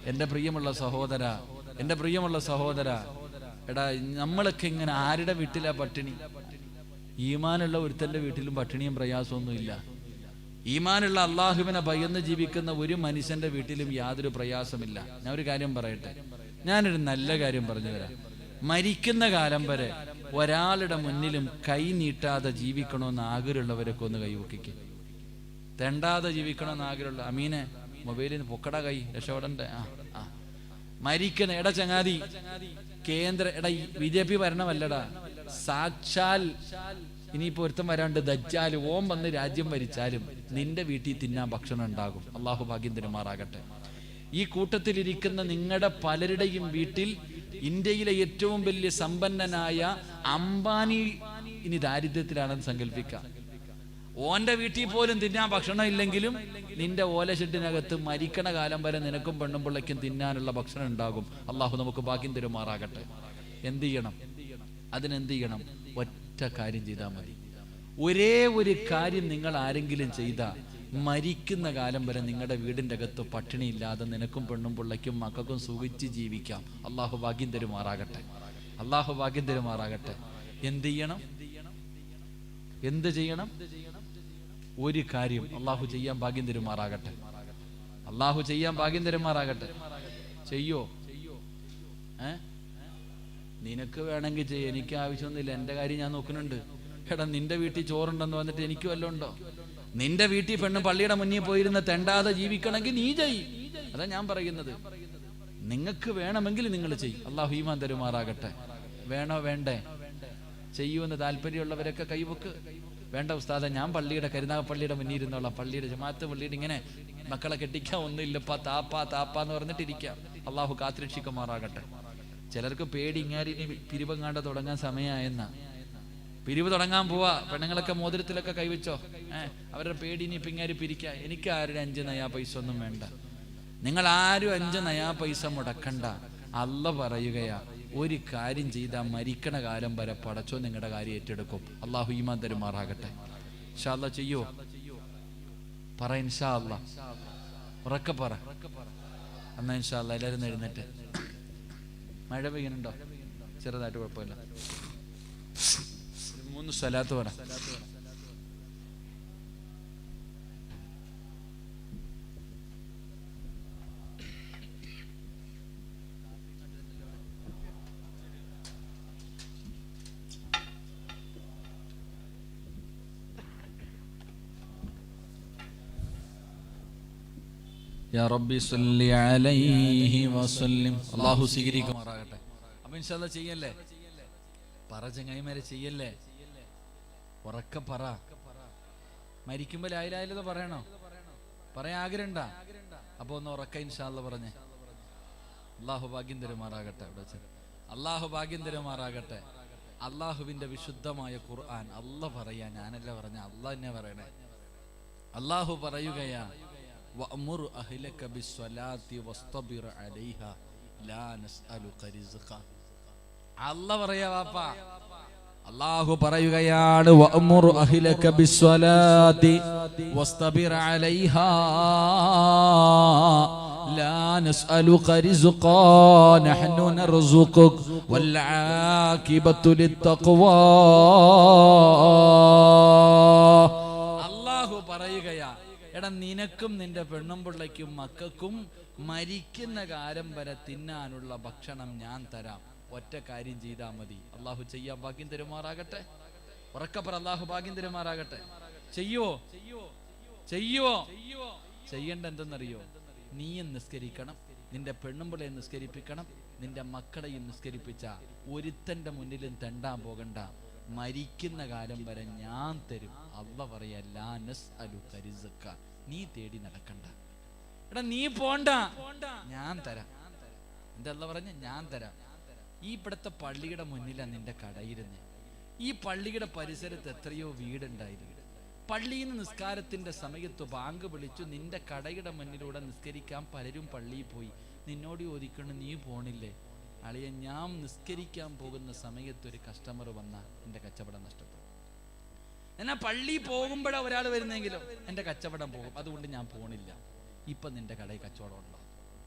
എൻ്റെ പ്രിയമുള്ള സഹോദര, എടാ നമ്മളൊക്കെ ഇങ്ങനെ ആരുടെ വീട്ടിലാ പട്ടിണി? ഈമാനുള്ള ഒരുത്തൻ്റെ വീട്ടിലും പട്ടിണിയും പ്രയാസമൊന്നുമില്ല. ഈമാനുള്ള അള്ളാഹുവിനെ ഭയന്ന് ജീവിക്കുന്ന ഒരു മനുഷ്യന്റെ വീട്ടിലും യാതൊരു പ്രയാസമില്ല. ഞാൻ ഒരു കാര്യം പറയട്ടെ, ഞാനൊരു നല്ല കാര്യം പറഞ്ഞു തരാം. മരിക്കുന്ന കാലം വരെ ഒരാളുടെ മുന്നിലും കൈ നീട്ടാതെ ജീവിക്കണമെന്ന് ആഗ്രഹമുള്ളവരൊക്കെ ഒന്ന് കൈവക്കിക്ക്. തെണ്ടാതെ ജീവിക്കണമെന്ന് ആഗ്രഹമുള്ള അമീനെ മൊബൈലിൽ പൊക്കട കൈ രക്ഷപ്പെടണ്ടേ? മരിക്കുന്ന എടാ ചങ്ങാതി, എടാ BJP ഭരണമല്ലടാ, സാക്ഷാൽ ഇനിയിപ്പോ ഒരുത്തം വരാണ്ട് ദജ്ജാൽ ഓം വന്ന് രാജ്യം ഭരിച്ചാലും നിന്റെ വീട്ടിൽ തിന്നാൻ ഭക്ഷണം ഉണ്ടാകും. അള്ളാഹു ഭാഗ്യം തരുമാറാകട്ടെ. ഈ കൂട്ടത്തിലിരിക്കുന്ന നിങ്ങളുടെ പലരുടെയും വീട്ടിൽ ഇന്ത്യയിലെ ഏറ്റവും വലിയ സമ്പന്നനായ അംബാനി ഇനി ദാരിദ്ര്യത്തിലാണെന്ന് സങ്കല്പിക്കാം. ഓന്റെ വീട്ടിൽ പോലും തിന്നാൻ ഭക്ഷണം ഇല്ലെങ്കിലും നിന്റെ ഓലഷെട്ടിനകത്ത് മരിക്കണ കാലം വരെ നിനക്കും പെണ്ണും പിള്ളയ്ക്കും തിന്നാനുള്ള ഭക്ഷണം ഉണ്ടാകും. അള്ളാഹു നമുക്ക് ഭാഗ്യം തരുമാറാകട്ടെ. എന്ത് ചെയ്യണം? അതിനെന്ത് ചെയ്യണം? ഒറ്റ കാര്യം ചെയ്താൽ മതി. ഒരേ ഒരു കാര്യം നിങ്ങൾ ആരെങ്കിലും ചെയ്താൽ മരിക്കുന്ന കാലം വരെ നിങ്ങളുടെ വീടിൻ്റെ അകത്ത് പട്ടിണിയില്ലാതെ നിനക്കും പെണ്ണും പിള്ളയ്ക്കും മക്കൾക്കും സുഖിച്ച് ജീവിക്കാം. അള്ളാഹു ഭാഗ്യം തരുമാറാകട്ടെ. എന്ത് ചെയ്യണം? ഒരു കാര്യം അള്ളാഹു ചെയ്യാൻ ഭാഗ്യം തരുമാറാകട്ടെ. ചെയ്യോ? നിനക്ക് വേണമെങ്കിൽ ചെയ്യ, എനിക്ക് ആവശ്യമൊന്നുമില്ല. എൻ്റെ കാര്യം ഞാൻ നോക്കുന്നുണ്ട്. എടാ നിന്റെ വീട്ടിൽ ചോറുണ്ടെന്ന് വന്നിട്ട് എനിക്ക് വല്ലതും ഉണ്ടോ? നിന്റെ വീട്ടിൽ പെണ്ണ് പള്ളിയുടെ മുന്നിൽ പോയിരുന്ന് തെണ്ടാതെ ജീവിക്കണമെങ്കിൽ നീ ചെയ്. അതാ ഞാൻ പറയുന്നത്. നിങ്ങൾക്ക് വേണമെങ്കിൽ നിങ്ങൾ ചെയ്യും. അള്ളാഹു ഈമാൻ തരുമാറാകട്ടെ. വേണോ വേണ്ടേ? ചെയ്യുമെന്ന് താല്പര്യമുള്ളവരൊക്കെ കൈവക്ക്. വേണ്ട ഉസ്താദെ, ഞാൻ കരുനാഗപ്പള്ളിയുടെ മുന്നിൽ ഇരുന്നോളാം, പള്ളിയുടെ ജമാഅത്ത് പള്ളിയുടെ ഇങ്ങനെ മക്കളെ കെട്ടിക്കാൻ ഒന്നുമില്ലപ്പാ, താപ്പാന്ന് പറഞ്ഞിട്ടിരിക്കാം. അള്ളാഹു കാത്തിരക്ഷിക്കുമാറാകട്ടെ. ചിലർക്ക് പേടി, ഇങ്ങാരി പിരിവങ്ങാണ്ട് തുടങ്ങാൻ സമയമായെന്ന. പിരിവ് തുടങ്ങാൻ പോവാ, പെണ്ണുങ്ങളൊക്കെ മോതിരത്തിലൊക്കെ കൈവച്ചോ. അവരുടെ പേടി ഇനി പിങ്ങാരി പിരിക്കുക. എനിക്ക് ആരുടെ 5 നയാ പൈസ ഒന്നും വേണ്ട. നിങ്ങൾ ആരും 5 നയാ പൈസ മുടക്കണ്ട. അല്ല പറയുകയാ, ഒരു കാര്യം ചെയ്താൽ മരിക്കണ കാലം വരെ പടച്ചോ നിങ്ങളുടെ കാര്യം ഏറ്റെടുക്കും. അള്ളാഹു ഈമാൻ തരുമാറാകട്ടെ. ഇൻഷാ അല്ലാഹ് ചെയ്യോ? പറ ഇൻഷാ അല്ലാഹ്, ഉറക്കെ പറ. എന്നാ ഇൻഷാ അല്ലാഹ് എല്ലാവരും എഴുന്നേറ്റ്. മഴ പെയ്യുന്നുണ്ടോ? ചെറുതായിട്ട്, കുഴപ്പമില്ല. 3 സ്വലാത്ത് പറ. യാ റബ്ബി സല്ലി അലൈഹി വസല്ലം. അല്ലാഹു സ്വീകരിക്കുമാറാകട്ടെ. അപ്പൊ ഇൻഷാ അല്ലാഹ് ചെയ്യല്ലേ? പറ ചങ്ങായിമാരെ, ചെയ്യല്ലേ? ഉറക്കെ പറ. മരിക്കുമ്പോൾ ലാ ഇലാഹ ഇല്ലല്ലാഹ് പറയണോ? പറയാൻ ആഗ്രഹമുണ്ടാ? അപ്പൊ ഒന്ന് ഉറക്കെ ഇൻഷാ അല്ലാഹ് പറഞ്ഞേ. അല്ലാഹു ഭാഗ്യം തരുമാറാകട്ടെ. അല്ലാഹുവിന്റെ വിശുദ്ധമായ ഖുർആൻ അല്ലാഹ് പറയാ, ഞാനല്ല പറഞ്ഞ, അല്ലാഹ് തന്നെ പറയണേ. അല്ലാഹു പറയുകയാ, വഅ്മുർ അഹ്ലക ബിസ്സലാത്തി വസ്തബിർ അലൈഹാ ലാ നസ്അലുക റിസ്ഖ. അല്ലാഹ് പറയാ വാപ്പാ. അല്ലാഹു പറയുകയാണ്, വഅ്മുർ അഹ്ലക ബിസ്സലാത്തി വസ്തബിർ അലൈഹാ ലാ നസ്അലുക റിസ്ഖ നഹ്നു നർസുഖുക വൽ ആഖിബത്തു ലിത്തഖ്വാ. അല്ലാഹു പറയുകയാ, എടാ നിനക്കും നിന്റെ പെണ്ണും പിള്ളയ്ക്കും മക്കൾക്കും മരിക്കുന്ന കാലം വരെ തിന്നാനുള്ള ഭക്ഷണം ഞാൻ തരാം. ഒറ്റ കാര്യം ചെയ്താൽ മതി. അള്ളാഹു ചെയ്യാൻ ഭാഗ്യം തരുമാറാകട്ടെ. ഉറക്കപ്പറ, അള്ളാഹു ഭാഗ്യം തരുമാറാകട്ടെ. ചെയ്യോ? ചെയ്യേണ്ട എന്തെന്നറിയോ? നീയും നിസ്കരിക്കണം, നിന്റെ പെണ്ണുമ്പിളയെ നിസ്കരിപ്പിക്കണം, നിന്റെ മക്കളെയും നിസ്കരിപ്പിച്ച ഒരുത്തന്റെ മുന്നിലും തെണ്ടാൻ പോകണ്ട. മരിക്കുന്ന കാലം വരെ ഞാൻ തരും. അല്ലാഹ് പറയാ, ലാ നസ്അലുക റിസ്ഖ. നീ തേടി നടക്കണ്ട. എടാ നീ പോണ്ട, ഞാൻ തരാം. എന്താ അല്ലാഹ് പറഞ്ഞ? ഞാൻ തരാം. ഈ ഇവിടുത്തെ പള്ളിയുടെ മുന്നിലാണ് നിന്റെ കടയിരുന്നേ. ഈ പള്ളിയുടെ പരിസരത്ത് എത്രയോ വീടുണ്ടായിരുന്നു. പള്ളിയിൽ നിന്ന് നിസ്കാരത്തിന്റെ സമയത്ത് ബാങ്ക് വിളിച്ചു, നിന്റെ കടയുടെ മുന്നിലൂടെ നിസ്കരിക്കാൻ പലരും പള്ളിയിൽ പോയി. നിന്നോട് ചോദിക്കണം, നീ പോണില്ലേ? അളിയ, ഞാൻ നിസ്കരിക്കാൻ പോകുന്ന സമയത്ത് ഒരു കസ്റ്റമർ വന്നാൽ എൻ്റെ കച്ചവടം നഷ്ടപ്പെടും. എന്നാൽ പള്ളി പോകുമ്പോഴാണ് ഒരാൾ വരുന്നെങ്കിലോ എൻ്റെ കച്ചവടം പോകും. അതുകൊണ്ട് ഞാൻ പോണില്ല. ഇപ്പം നിന്റെ കടയിൽ കച്ചവടം ഉണ്ടോ?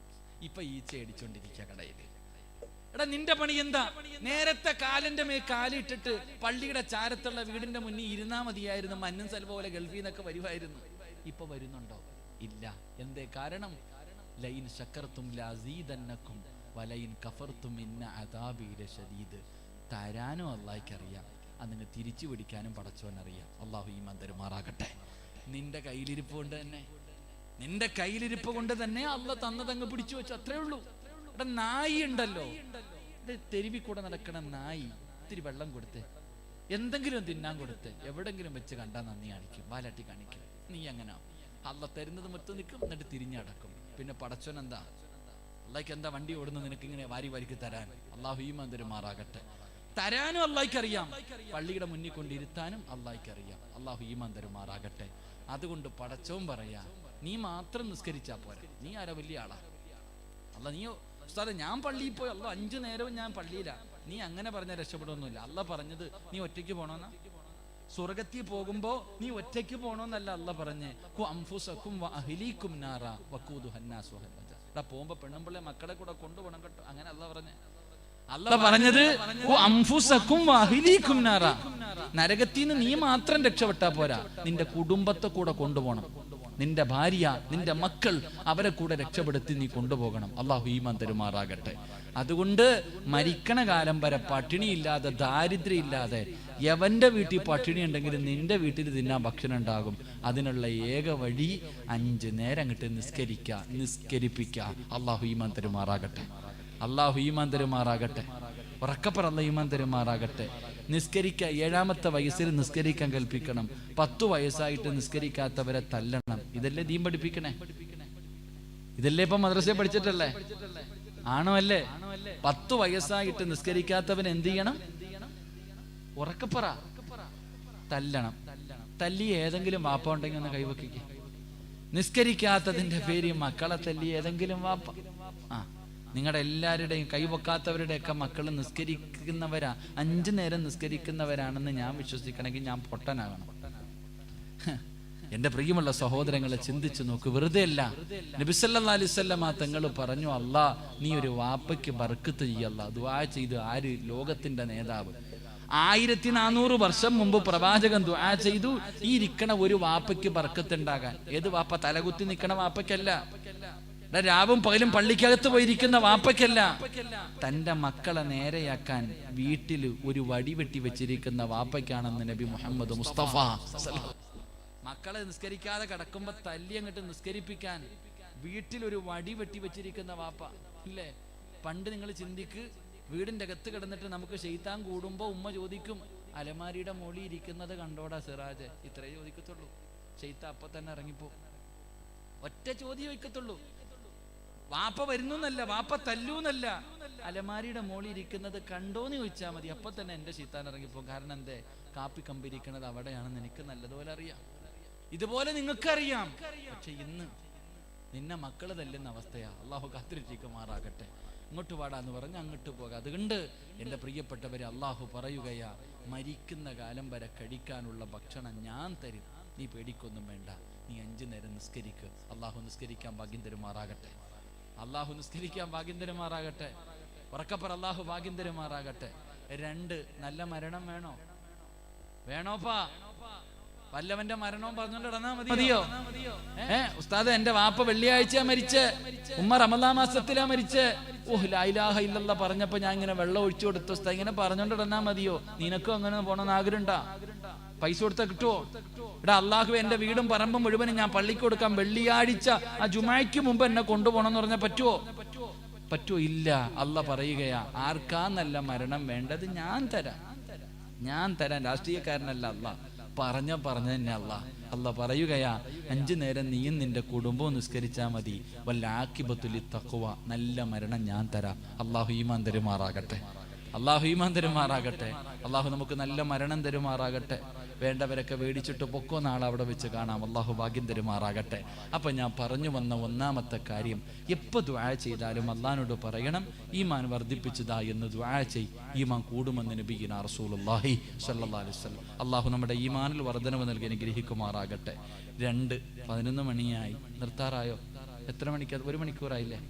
ഇപ്പൊ ഈച്ച അടിച്ചോണ്ടിരിക്കുക കടയിൽ. എടാ നിന്റെ പണി എന്താ? നേരത്തെ കാലിന്റെ മേൽ കാലിട്ടിട്ട് പള്ളിയുടെ ചാരത്തുള്ള വീടിന്റെ മുന്നിൽ ഇരുന്നാ മതിയായിരുന്നു. മഞ്ഞൻ സെൽ പോലെ ഗൾഫിൽ നിന്നൊക്കെ വരുമായിരുന്നു. ഇപ്പൊ വരുന്നുണ്ടോ? ഇല്ല. എന്തേ കാരണം? ലൈൻ ശക്കർത്തും ലഅസീദന്നകും വലൈൻ കഫർത്തും ഇന്ന അദാബി ലശദീദ്. തരാനും അല്ലാഹുക്കറിയാം, അതിനെ തിരിച്ചു പിടിക്കാനും പടച്ചോനറിയാം. അള്ളാഹു ഈമാൻ തരുമാറാകട്ടെ. നിന്റെ കയ്യിലിരിപ്പ് കൊണ്ട് തന്നെ, നിന്റെ കയ്യിലിരിപ്പ് കൊണ്ട് തന്നെ അള്ളാഹ് തന്നതങ്ങ് പിടിച്ചു വെച്ചു, അത്രേ ഉള്ളൂ. ഇവിടെ നായി ഉണ്ടല്ലോ, തെരുവി കൂടെ നടക്കണ നായി, ഇത്തിരി വെള്ളം കൊടുത്ത് എന്തെങ്കിലും തിന്നാൻ കൊടുത്ത് എവിടെങ്കിലും വെച്ച് കണ്ടാൽ നന്ദി കാണിക്കും, വാലാട്ടി കാണിക്കും. നീ അങ്ങനെ അള്ളാഹ് തരുന്നത് മൊത്തം നിൽക്കും, എന്നിട്ട് തിരിഞ്ഞടക്കും. പിന്നെ പടച്ചോൻ എന്താ? അള്ളാഹ്ക്ക് എന്താ വണ്ടി ഓടുന്നത് നിനക്ക് ഇങ്ങനെ വാരി വാരിക്ക് തരാൻ? അള്ളാഹു ഈമാൻ തരുമാറാകട്ടെ. തരാനും അള്ളാഹ്ക്കറിയാം, പള്ളിയുടെ മുന്നിൽ കൊണ്ടിരുത്താനും അള്ളാഹ്ക്കറിയാം. അള്ളാഹു ഈമാൻ തരുമാറാകട്ടെ. അതുകൊണ്ട് പടച്ചോൻ പറയാ, നീ മാത്രം നിസ്കരിച്ചാ പോരാ. നീ ആരാ വലിയ ആളാ? അല്ല നീ ഉസ്താദേ ഞാൻ പള്ളിയിൽ പോയി, അല്ല 5 നേരവും ഞാൻ പള്ളിയിലാ. നീ അങ്ങനെ പറഞ്ഞാൽ രക്ഷപ്പെടുമൊന്നുമില്ല. അല്ല പറഞ്ഞത് നീ ഒറ്റയ്ക്ക് പോണോന്നാ. സ്വർഗത്തിൽ പോകുമ്പോ നീ ഒറ്റയ്ക്ക് പോണോന്നല്ല അല്ല പറഞ്ഞേ. പോകുമ്പോ പെണ്ണുമ്പിള്ളെ മക്കളെ കൂടെ കൊണ്ടുപോകണം കേട്ടോ, അങ്ങനെ അല്ല പറഞ്ഞേ. അല്ല പറഞ്ഞത് നരകത്തിൽ നിന്ന് നീ മാത്രം രക്ഷപ്പെട്ടാ പോരാ, നിന്റെ കുടുംബത്തെ കൂടെ കൊണ്ടുപോകണം. നിന്റെ ഭാര്യ, നിന്റെ മക്കൾ, അവരെ കൂടെ രക്ഷപ്പെടുത്തി നീ കൊണ്ടുപോകണം. അള്ളാഹു ഈമാൻ തരുമാറാകട്ടെ. അതുകൊണ്ട് മരിക്കണ കാലം വരെ പട്ടിണിയില്ലാതെ, ദാരിദ്ര്യം ഇല്ലാതെ, യവന്റെ വീട്ടിൽ പട്ടിണി ഉണ്ടെങ്കിലും നിന്റെ വീട്ടിൽ തിന്നാൻ ഭക്ഷണം ഉണ്ടാകും. അതിനുള്ള ഏക വഴി 5 നേരം അങ്ങോട്ട് നിസ്കരിപ്പിക്കുക. അള്ളാഹു ഈമാൻ തരുമാറാകട്ടെ. അള്ളാഹു ഈമാൻ തരുമാറാകട്ടെ. ഉറക്കപ്പറ അല്ലാഹു ഈമാൻ തരുമാറാകട്ടെ. നിസ്കരിക്കുക. 7ാമത്തെ വയസ്സിൽ നിസ്കരിക്കാൻ കൽപ്പിക്കണം. 10 വയസ്സായിട്ട് നിസ്കരിക്കാത്തവരെ തല്ലണം. ഇതല്ലേ ദീൻ പഠിപ്പിക്കണേ? ഇതല്ലേ ഇപ്പൊ മദ്രസയെ പഠിച്ചിട്ടല്ലേ? ആണോ അല്ലേ? 10 വയസ്സായിട്ട് നിസ്കരിക്കാത്തവൻ എന്ത് ചെയ്യണം? ഉറക്കപ്പറ, തല്ലണം. തല്ലി ഏതെങ്കിലും വാപ്പ ഉണ്ടെങ്കിൽ ഒന്ന് കൈവക്കിക്ക. നിസ്കരിക്കാത്തതിന്റെ പേര് മക്കളെ തല്ലി ഏതെങ്കിലും വാപ്പ. നിങ്ങളുടെ എല്ലാവരുടെയും കൈവക്കാത്തവരുടെയൊക്കെ മക്കൾ നിസ്കരിക്കുന്നവരാ, 5 നേരം നിസ്കരിക്കുന്നവരാണെന്ന് ഞാൻ വിശ്വസിക്കണമെങ്കിൽ ഞാൻ പൊട്ടനാകണം. എന്റെ പ്രിയമുള്ള സഹോദരങ്ങളെ ചിന്തിച്ചു നോക്ക്. വെറുതെ അല്ല. നബി സല്ലല്ലാഹു അലൈഹി വസല്ലം തങ്ങൾ പറഞ്ഞു, അല്ലാ നീ ഒരു വാപ്പയ്ക്ക് ബർക്കത്ത് ചെയ്യല്ല. ദുആ ചെയ്ത് ആര്? ലോകത്തിന്റെ നേതാവ്. 1400 വർഷം മുമ്പ് പ്രവാചകൻ ദുആ ചെയ്തു, ഈ ഇരിക്കണ ഒരു വാപ്പയ്ക്ക് ബർക്കത്ത് ഉണ്ടാകാൻ. ഏത് വാപ്പ? തലകുത്തി നിൽക്കണ വാപ്പയ്ക്കല്ല, രാവും പകലും പള്ളിക്കകത്ത് പോയിരിക്കുന്ന വാപ്പയ്ക്കല്ല. തന്റെ മക്കളെ നേരെയാക്കാൻ വീട്ടിൽ ഒരു വടി വെട്ടി വെച്ചിരിക്കുന്ന വാപ്പയ്ക്കാണെന്ന് നബി മുഹമ്മദ് മുസ്തഫ. മക്കളെ നിസ്കരിക്കാതെ കിടക്കുമ്പോ തല്ലി അങ്ങോട്ട് നിസ്കരിപ്പിക്കാൻ വീട്ടിൽ ഒരു വടി വെട്ടി വെച്ചിരിക്കുന്ന വാപ്പ ഇല്ലേ? പണ്ട് നിങ്ങൾ ചിന്തിക്ക്, വീടിന്റെ അകത്ത് കിടന്നിട്ട് നമുക്ക് ശൈത്താൻ കൂടുമ്പോ ഉമ്മ ചോദിക്കും, അലമാരിയുടെ മോളി ഇരിക്കുന്നത് കണ്ടോടാ സിറാജ്? ഇത്രേ ചോദിക്കത്തുള്ളൂ. ശൈത്താൻ അപ്പൊ തന്നെ ഇറങ്ങിപ്പോ. ഒറ്റ ചോദ്യം ചോദിക്കത്തുള്ളൂ. വാപ്പ വരുന്നല്ല, വാപ്പ തല്ലൂന്നല്ല, അലമാരിയുടെ മോളി ഇരിക്കുന്നത് കണ്ടോന്ന് ചോദിച്ചാൽ മതി. അപ്പൊ തന്നെ എന്റെ ശൈത്താൻ ഇറങ്ങിപ്പോ. കാരണം എന്തേ? കാപ്പി കമ്പിരിക്കണത് അവിടെയാണെന്ന് എനിക്ക് നല്ലതുപോലെ അറിയാം. ഇതുപോലെ നിങ്ങൾക്കറിയാം. പക്ഷെ ഇന്ന് നിന്നെ മക്കള് തല്ലുന്ന അവസ്ഥയാ. അള്ളാഹു കാത്തിരിക്കുമാറാകട്ടെ. ഇങ്ങോട്ട് പാടാന്ന് പറഞ്ഞ് അങ്ങോട്ട് പോകാം. അതുകൊണ്ട് എൻ്റെ പ്രിയപ്പെട്ടവരെ, അള്ളാഹു പറയുകയാ, മരിക്കുന്ന കാലം വരെ കഴിക്കാനുള്ള ഭക്ഷണം ഞാൻ തരും, നീ പേടിക്കൊന്നും വേണ്ട, നീ 5 നേരം നിസ്കരിക്ക്. അള്ളാഹു നിസ്കരിക്കാൻ ഭാഗ്യം തരുമാറാകട്ടെ. അള്ളാഹു നിസ്കരിക്കാൻ ഭാഗ്യം തരുമാറാകട്ടെ. ഉറക്കപ്പറ, അള്ളാഹു ഭാഗ്യം തരുമാറാകട്ടെ. 2 നല്ല മരണം വേണോ? വേണോപ്പാ? വല്ലവന്റെ മരണവും പറഞ്ഞോണ്ട് ഇടന്നാ മതിയോ? ഉസ്താദ് എന്റെ വാപ്പ വെള്ളിയാഴ്ച മരിച്ച്, ഉമ്മ റമദാൻ മാസത്തിലാ മരിച്ച്, ലാ ഇലാഹ ഇല്ലല്ലാഹ് പറഞ്ഞപ്പോ ഞാൻ ഇങ്ങനെ വെള്ളം ഒഴിച്ചു കൊടുത്തു. ഉസ്താദ് ഇങ്ങനെ പറഞ്ഞോണ്ട് ഇടന്നാ മതിയോ? നിനക്കും അങ്ങനെ പോണെന്ന് ആഗ്രഹണ്ടാ? പൈസ കൊടുത്താൽ കിട്ടുവോ? ഇവിടെ അള്ളാഹു എന്റെ വീടും പറമ്പും മുഴുവനും ഞാൻ പള്ളിക്ക് കൊടുക്കാം, വെള്ളിയാഴ്ച ആ ജുമായ്ക്ക് മുമ്പ് എന്നെ കൊണ്ടുപോകണം എന്ന് പറഞ്ഞാൽ പറ്റുവോ? പറ്റുവോ? ഇല്ല. അള്ളാഹ് പറയുകയാ, ആർക്കാ നല്ല മരണം വേണ്ടത്? ഞാൻ തരാം, ഞാൻ തരാം. രാഷ്ട്രീയക്കാരനല്ല അള്ളാഹ്. പറഞ്ഞ തന്നെ അള്ളാഹ് പറയുകയാ, 5 നേരം നീയും നിന്റെ കുടുംബവും നിസ്കരിച്ചാ മതി. വല്ല ആഖിബത്തുലി തഖ്വ, നല്ല മരണം ഞാൻ തരാം. അള്ളാഹു ഈമാൻ തരുമാറാകട്ടെ. അള്ളാഹു ഈമാൻ തരുമാറാകട്ടെ. അള്ളാഹു നമുക്ക് നല്ല മരണം തരുമാറാകട്ടെ. വേണ്ടവരൊക്കെ മേടിച്ചിട്ട് പൊക്കോ, നാളെ അവിടെ വെച്ച് കാണാം. അള്ളാഹു ഭാഗ്യം തരുമാറാകട്ടെ. അപ്പൊ ഞാൻ പറഞ്ഞു വന്ന 1ാമത്തെ കാര്യം, എപ്പോ ദുആ ചെയ്താലും അള്ളാഹിനോട് പറയണം, ഈമാൻ വർദ്ധിപ്പിച്ചതാ എന്ന് ദുആ ചെയ്. ഈമാൻ കൂടുമെന്ന് നബിയിന റസൂലുള്ളാഹി സ്വല്ലല്ലാഹു അലൈഹി വസല്ലം. അള്ളാഹു നമ്മുടെ ഈമാനിൽ വർധനവ് നൽകി അനുഗ്രഹിക്കുമാറാകട്ടെ. 2:11 മണിയായി. നിർത്താറായോ? എത്ര മണിക്ക്? 1 മണിക്കൂറായില്ലേ?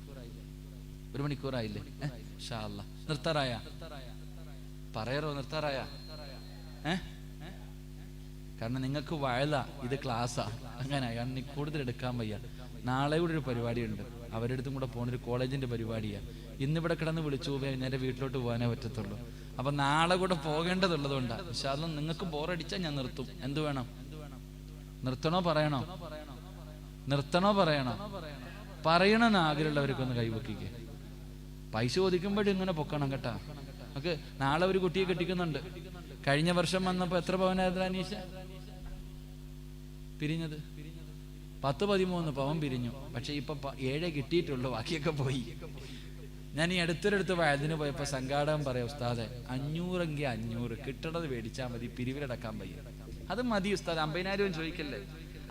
1 മണിക്കൂറായില്ലേ? ഇൻഷാ അല്ലാഹ്. നിർത്താറായ പറയറോ? നിർത്താറായ? കാരണം നിങ്ങൾക്ക് വയല, ഇത് ക്ലാസ്സാ. അങ്ങനെ കാരണം കൂടുതൽ എടുക്കാൻ വയ്യ. നാളെ കൂടെ ഒരു പരിപാടിയുണ്ട്, അവരുടെ അടുത്തും കൂടെ പോകുന്ന ഒരു കോളേജിന്റെ പരിപാടിയാണ്. ഇന്നിവിടെ കിടന്ന് വിളിച്ചു പോയി നേരെ വീട്ടിലോട്ട് പോകാനേ പറ്റത്തുള്ളൂ. അപ്പൊ നാളെ കൂടെ പോകേണ്ടതുള്ളതുകൊണ്ടാണ്. പക്ഷെ അതൊന്നും നിങ്ങൾക്ക് ബോറടിച്ചാൽ ഞാൻ നിർത്തും. എന്ത് വേണം? നിർത്തണോ പറയണോ? നിർത്തണോ പറയണോ? പറയണമെന്ന് ആഗ്രഹമുള്ളവർക്കൊന്ന് കൈവക്കിക്ക്. പൈസ ചോദിക്കുമ്പോഴും ഇങ്ങനെ പൊക്കണം കേട്ടാ. നമുക്ക് നാളെ ഒരു കുട്ടിയെ കെട്ടിക്കുന്നുണ്ട്. കഴിഞ്ഞ വർഷം വന്നപ്പോ എത്ര പവനായിരുന്നു അനീഷ പിരിഞ്ഞത്? 10-13 പവൻ പിരിഞ്ഞു. പക്ഷെ ഇപ്പൊ 7 കിട്ടിയിട്ടുള്ളൂ, ബാക്കിയൊക്കെ പോയി. ഞാൻ ഈ അടുത്തൊരിടത്ത് വയതിന് പോയപ്പോ സംഘാടകം പറയാം, ഉസ്താദെ 500 എങ്കിൽ 500 കിട്ടണത് മേടിച്ചാൽ മതി, പിരിവിലടക്കാൻ വയ്യ. അത് മതി ഉസ്താദ്, 50,000 ചോദിക്കല്ലേ.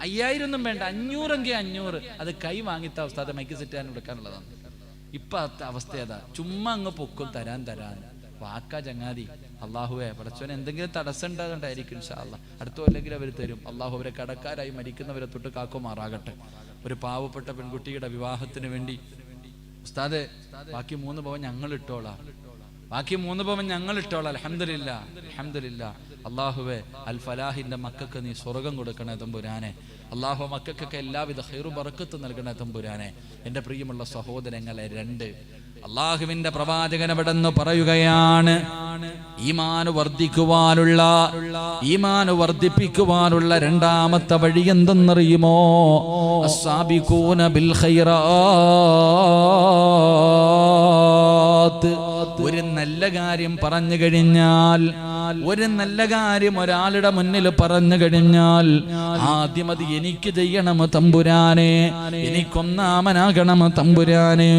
5,000 ഒന്നും വേണ്ട, 500 എങ്കിൽ 500. അത് കൈ വാങ്ങിത്ത ഉസ്താദെ മൈക്ക് സെറ്റ് ചെയ്യാൻ കൊടുക്കാനുള്ളതാണ്. ഇപ്പൊ അവസ്ഥ അതാ, ചുമ്മാ അങ്ങ് പൊക്കും തരാൻ വാക്കാ ചങ്ങാതി. അള്ളാഹുവെ പടച്ചോനെ എന്തെങ്കിലും തടസ്സം ഉണ്ടാകണ്ടായിരിക്കും. ഇൻഷാ അല്ലാഹ് അടുത്ത കൊല്ലെങ്കിലും അവർ തരും. അള്ളാഹു അവരെ കടക്കാരായി മരിക്കുന്നവരെ തൊട്ട് കാക്കുമാറാകട്ടെ. ഒരു പാവപ്പെട്ട പെൺകുട്ടിയുടെ വിവാഹത്തിന് വേണ്ടി ഉസ്താദെ ബാക്കി 3 പവൻ ഞങ്ങൾ ഇട്ടോളാം, ബാക്കി 3 പവൻ ഞങ്ങൾ ഇട്ടോളാം. അൽഹംദുലില്ലാ, അൽഹംദുലില്ലാ. അള്ളാഹുവെ അൽ ഫലാഹിന്റെ മക്കൾക്ക് നീ സ്വർഗം കൊടുക്കണേ തമ്പുരാനെ. അള്ളാഹു മക്കൾക്കൊക്കെ എല്ലാവിധ ഖൈറും ബറക്കത്ത് നൽകണേ തമ്പുരാനെ. എൻ്റെ പ്രിയമുള്ള സഹോദരങ്ങളെ, 2 അള്ളാഹുവിന്റെ പ്രവാചകൻ അവിടെന്ന് പറയുകയാണ്, ഈമാന് വർദ്ധിപ്പിക്കുവാനുള്ള 2ാമത്തെ വഴി എന്തെന്നറിയുമോ? അസ്സാബിഖൂന ബിൽ ഖൈറാത്ത്. ഒരു നല്ല കാര്യം പറഞ്ഞു കഴിഞ്ഞാൽ, ഒരു നല്ല കാര്യം ഒരാളുടെ മുന്നിൽ പറഞ്ഞു കഴിഞ്ഞാൽ ആദ്യം അത് എനിക്ക് ചെയ്യണം തമ്പുരാനെ, എനിക്കൊന്നാമനാകണം തമ്പുരാനെ.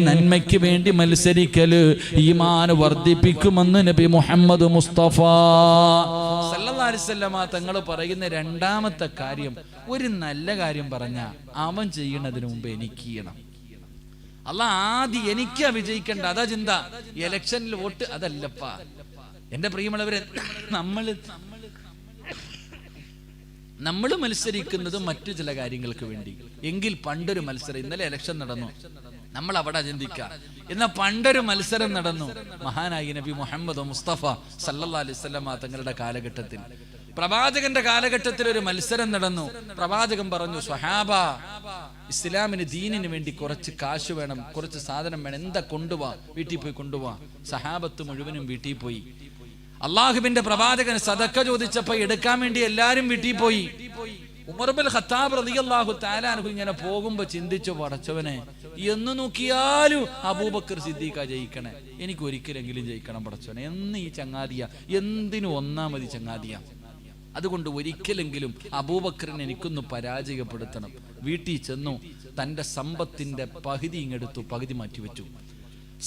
നന്മയ്ക്ക് വേണ്ടി മത്സരിക്കല് ഈമാൻ വർദ്ധിപ്പിക്കുമെന്ന് നബി മുഹമ്മദ് മുസ്തഫ സല്ലല്ലാഹു അലൈഹി വസല്ലമ തങ്ങൾ പറയുന്ന 2ാമത്തെ കാര്യം, ഒരു നല്ല കാര്യം പറഞ്ഞ അവൻ ചെയ്യുന്നതിന് മുമ്പ് എനിക്ക് ചെയ്യണം. അല്ല ആദ്യം എനിക്കാ വിജയിക്കണ്ട, അതാ ചിന്ത. ഇലക്ഷനിൽ വോട്ട് അതല്ലപ്പാ എന്റെ പ്രിയമുള്ളവരെ. നമ്മൾ മത്സരിക്കുന്നത് മറ്റു ചില കാര്യങ്ങൾക്ക് വേണ്ടി. എങ്കിൽ പണ്ടൊരു മത്സരം, ഇന്നലെ ഇലക്ഷൻ നടന്നു, നമ്മൾ അവിടെ ചിന്തിക്കാം. എന്നാൽ പണ്ടൊരു മത്സരം നടന്നു, മഹാനായി നബി മുഹമ്മദ് മുസ്തഫ സല്ലല്ലാഹു അലൈഹി വസല്ലമ തങ്ങളുടെ കാലഘട്ടത്തിൽ, പ്രവാചകന്റെ കാലഘട്ടത്തിൽ ഒരു മത്സരം നടന്നു. പ്രവാചകൻ പറഞ്ഞു, സ്വഹാബ ഇസ്ലാമിന് ദീനിന് വേണ്ടി കുറച്ച് കാശ് വേണം, കുറച്ച് സാധനം വേണം, എന്താ കൊണ്ടുപോവാ? വീട്ടിൽ പോയി കൊണ്ടുപോവാ. സഹാബത്ത് മുഴുവനും വീട്ടിൽ പോയി. അള്ളാഹുവിന്റെ പ്രവാചകൻ സദക്ക ചോദിച്ചപ്പോ എടുക്കാൻ വേണ്ടി എല്ലാരും വീട്ടിൽ പോയി. ഉമർ ഇബ്നുൽ ഖത്താബ് റളിയല്ലാഹു തആല അൻഹു ഇങ്ങനെ പോകുമ്പോ ചിന്തിച്ചു, പടച്ചവനെ എന്ന് നോക്കിയാലും അബൂബക്കർ സിദ്ദീഖ ജയിക്കണേ, എനിക്ക് ഒരിക്കലെങ്കിലും ജയിക്കണം പടച്ചവനെ. എന്ന് ഈ ചങ്ങാതിയ എന്തിനു ഒന്നാമതി ചങ്ങാതിയ, അതുകൊണ്ട് ഒരിക്കലെങ്കിലും അബൂബക്കറിനെ എനിക്കൊന്ന് പരാജയപ്പെടുത്തണം. വീട്ടിൽ ചെന്നു, തന്റെ സമ്പത്തിന്റെ പകുതി ഇങ്ങെടുത്തു, പകുതി മാറ്റിവെച്ചു.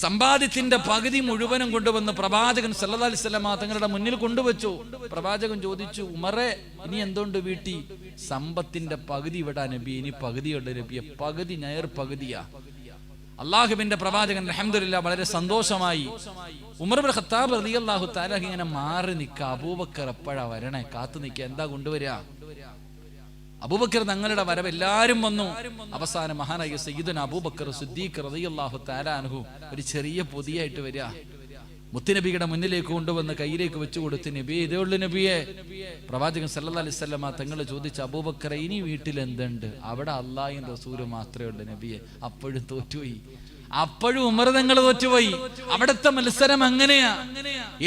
സമ്പാദ്യത്തിന്റെ പകുതി മുഴുവനും കൊണ്ടുവന്ന് പ്രവാചകൻ സല്ലല്ലാഹു അലൈഹി വസല്ലമ തങ്ങളുടെ മുന്നിൽ കൊണ്ടുവച്ചു. പ്രവാചകൻ ചോദിച്ചു, ഉമറേ ഇനി എന്തുകൊണ്ട് വീട്ടി? സമ്പത്തിന്റെ പകുതി വിടാ നബി, ഇനി പകുതിയുള്ള നബിയെ, പകുതി നേർ പകുതിയാ. അള്ളാഹുവിന്റെ പ്രവാചകൻ അൽഹംദുലില്ലാഹ് വളരെ സന്തോഷമായി. ഉമർ ഇബ്നുൽ ഖത്താബ് റളിയല്ലാഹു തആല ഇങ്ങനെ മാറി നിൽക്കുക. അബൂബക്കർ എപ്പോഴാ വരണേ കാത്തു നിൽക്കുക, എന്താ കൊണ്ടുവരിക? അബൂബക്കർ തങ്ങളുടെ വരവ് എല്ലാവരും വന്നു. അവസാനം മഹാനായ സയ്യിദുന അബൂബക്കർ സിദ്ദീഖ് റളിയല്ലാഹു തആല അൻഹു ഒരു ചെറിയ പൊതിയായിട്ട് വരിക. മുത്തുനബിയുടെ മുന്നിലേക്ക് കൊണ്ടുവന്ന് കയ്യിലേക്ക് വെച്ചു കൊടുത്ത്, നബി ഇതേ ഉള്ളു നബിയെ. പ്രവാചകൻ സല്ലല്ലാഹു അലൈഹി വസല്ലമ തങ്ങൾ ചോദിച്ച, അബൂബക്കർ ഇനി വീട്ടിൽ എന്തുണ്ട്? അവിടെ അല്ലാഹുവിൻ റസൂല് മാത്രമേ ഉള്ളൂ നബിയെ. അപ്പോഴും തോറ്റുപോയി. അപ്പോഴും ഉമർ തങ്ങൾ തോറ്റുപോയി. അവിടുത്തെ മത്സരം അങ്ങനെയാ.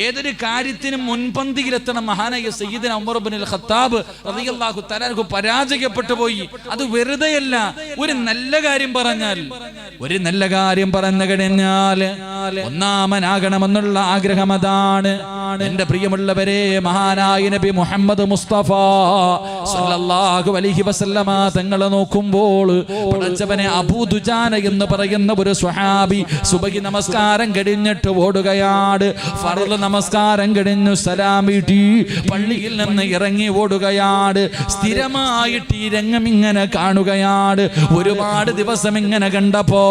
ഏതൊരു കാര്യത്തിനും മുൻപന്തിയിലെത്തണം. മഹാനായ സയ്യിദുന ഉമർ ഇബ്നുൽ ഖത്താബ് റളിയല്ലാഹു തആല അൻഹു പരാജയപ്പെട്ടു പോയി. അത് വെറുതെയല്ല. ഒരു നല്ല കാര്യം പറഞ്ഞാൽ, ഒരു നല്ല കാര്യം പറഞ്ഞു കഴിഞ്ഞാൽ ഒന്നാമനാകണമെന്നുള്ള ആഗ്രഹം അതാണ്. എന്റെ പ്രിയമുള്ളവരെ, മഹാനായ നബി മുഹമ്മദ് മുസ്തഫ സല്ലല്ലാഹു അലൈഹി വസല്ലമ തങ്ങളെ നോക്കുമ്പോൾ പടച്ചവനെ അബൂ ദുജാന എന്ന് പറയുന്ന ഒരു സ്വഹാബി സുബഹി നമസ്കാരം കഴിഞ്ഞിട്ട് ഓടുകയാണ്. ഫർള് നമസ്കാരം കഴിഞ്ഞു സലാം വീട്ടി പള്ളിയിൽ നിന്ന് ഇറങ്ങി ഓടുകയാണ്. സ്ഥിരമായിട്ട് ഈ രംഗം ഇങ്ങനെ കാണുകയാണ്. ഒരുപാട് ദിവസം ഇങ്ങനെ കണ്ടപ്പോ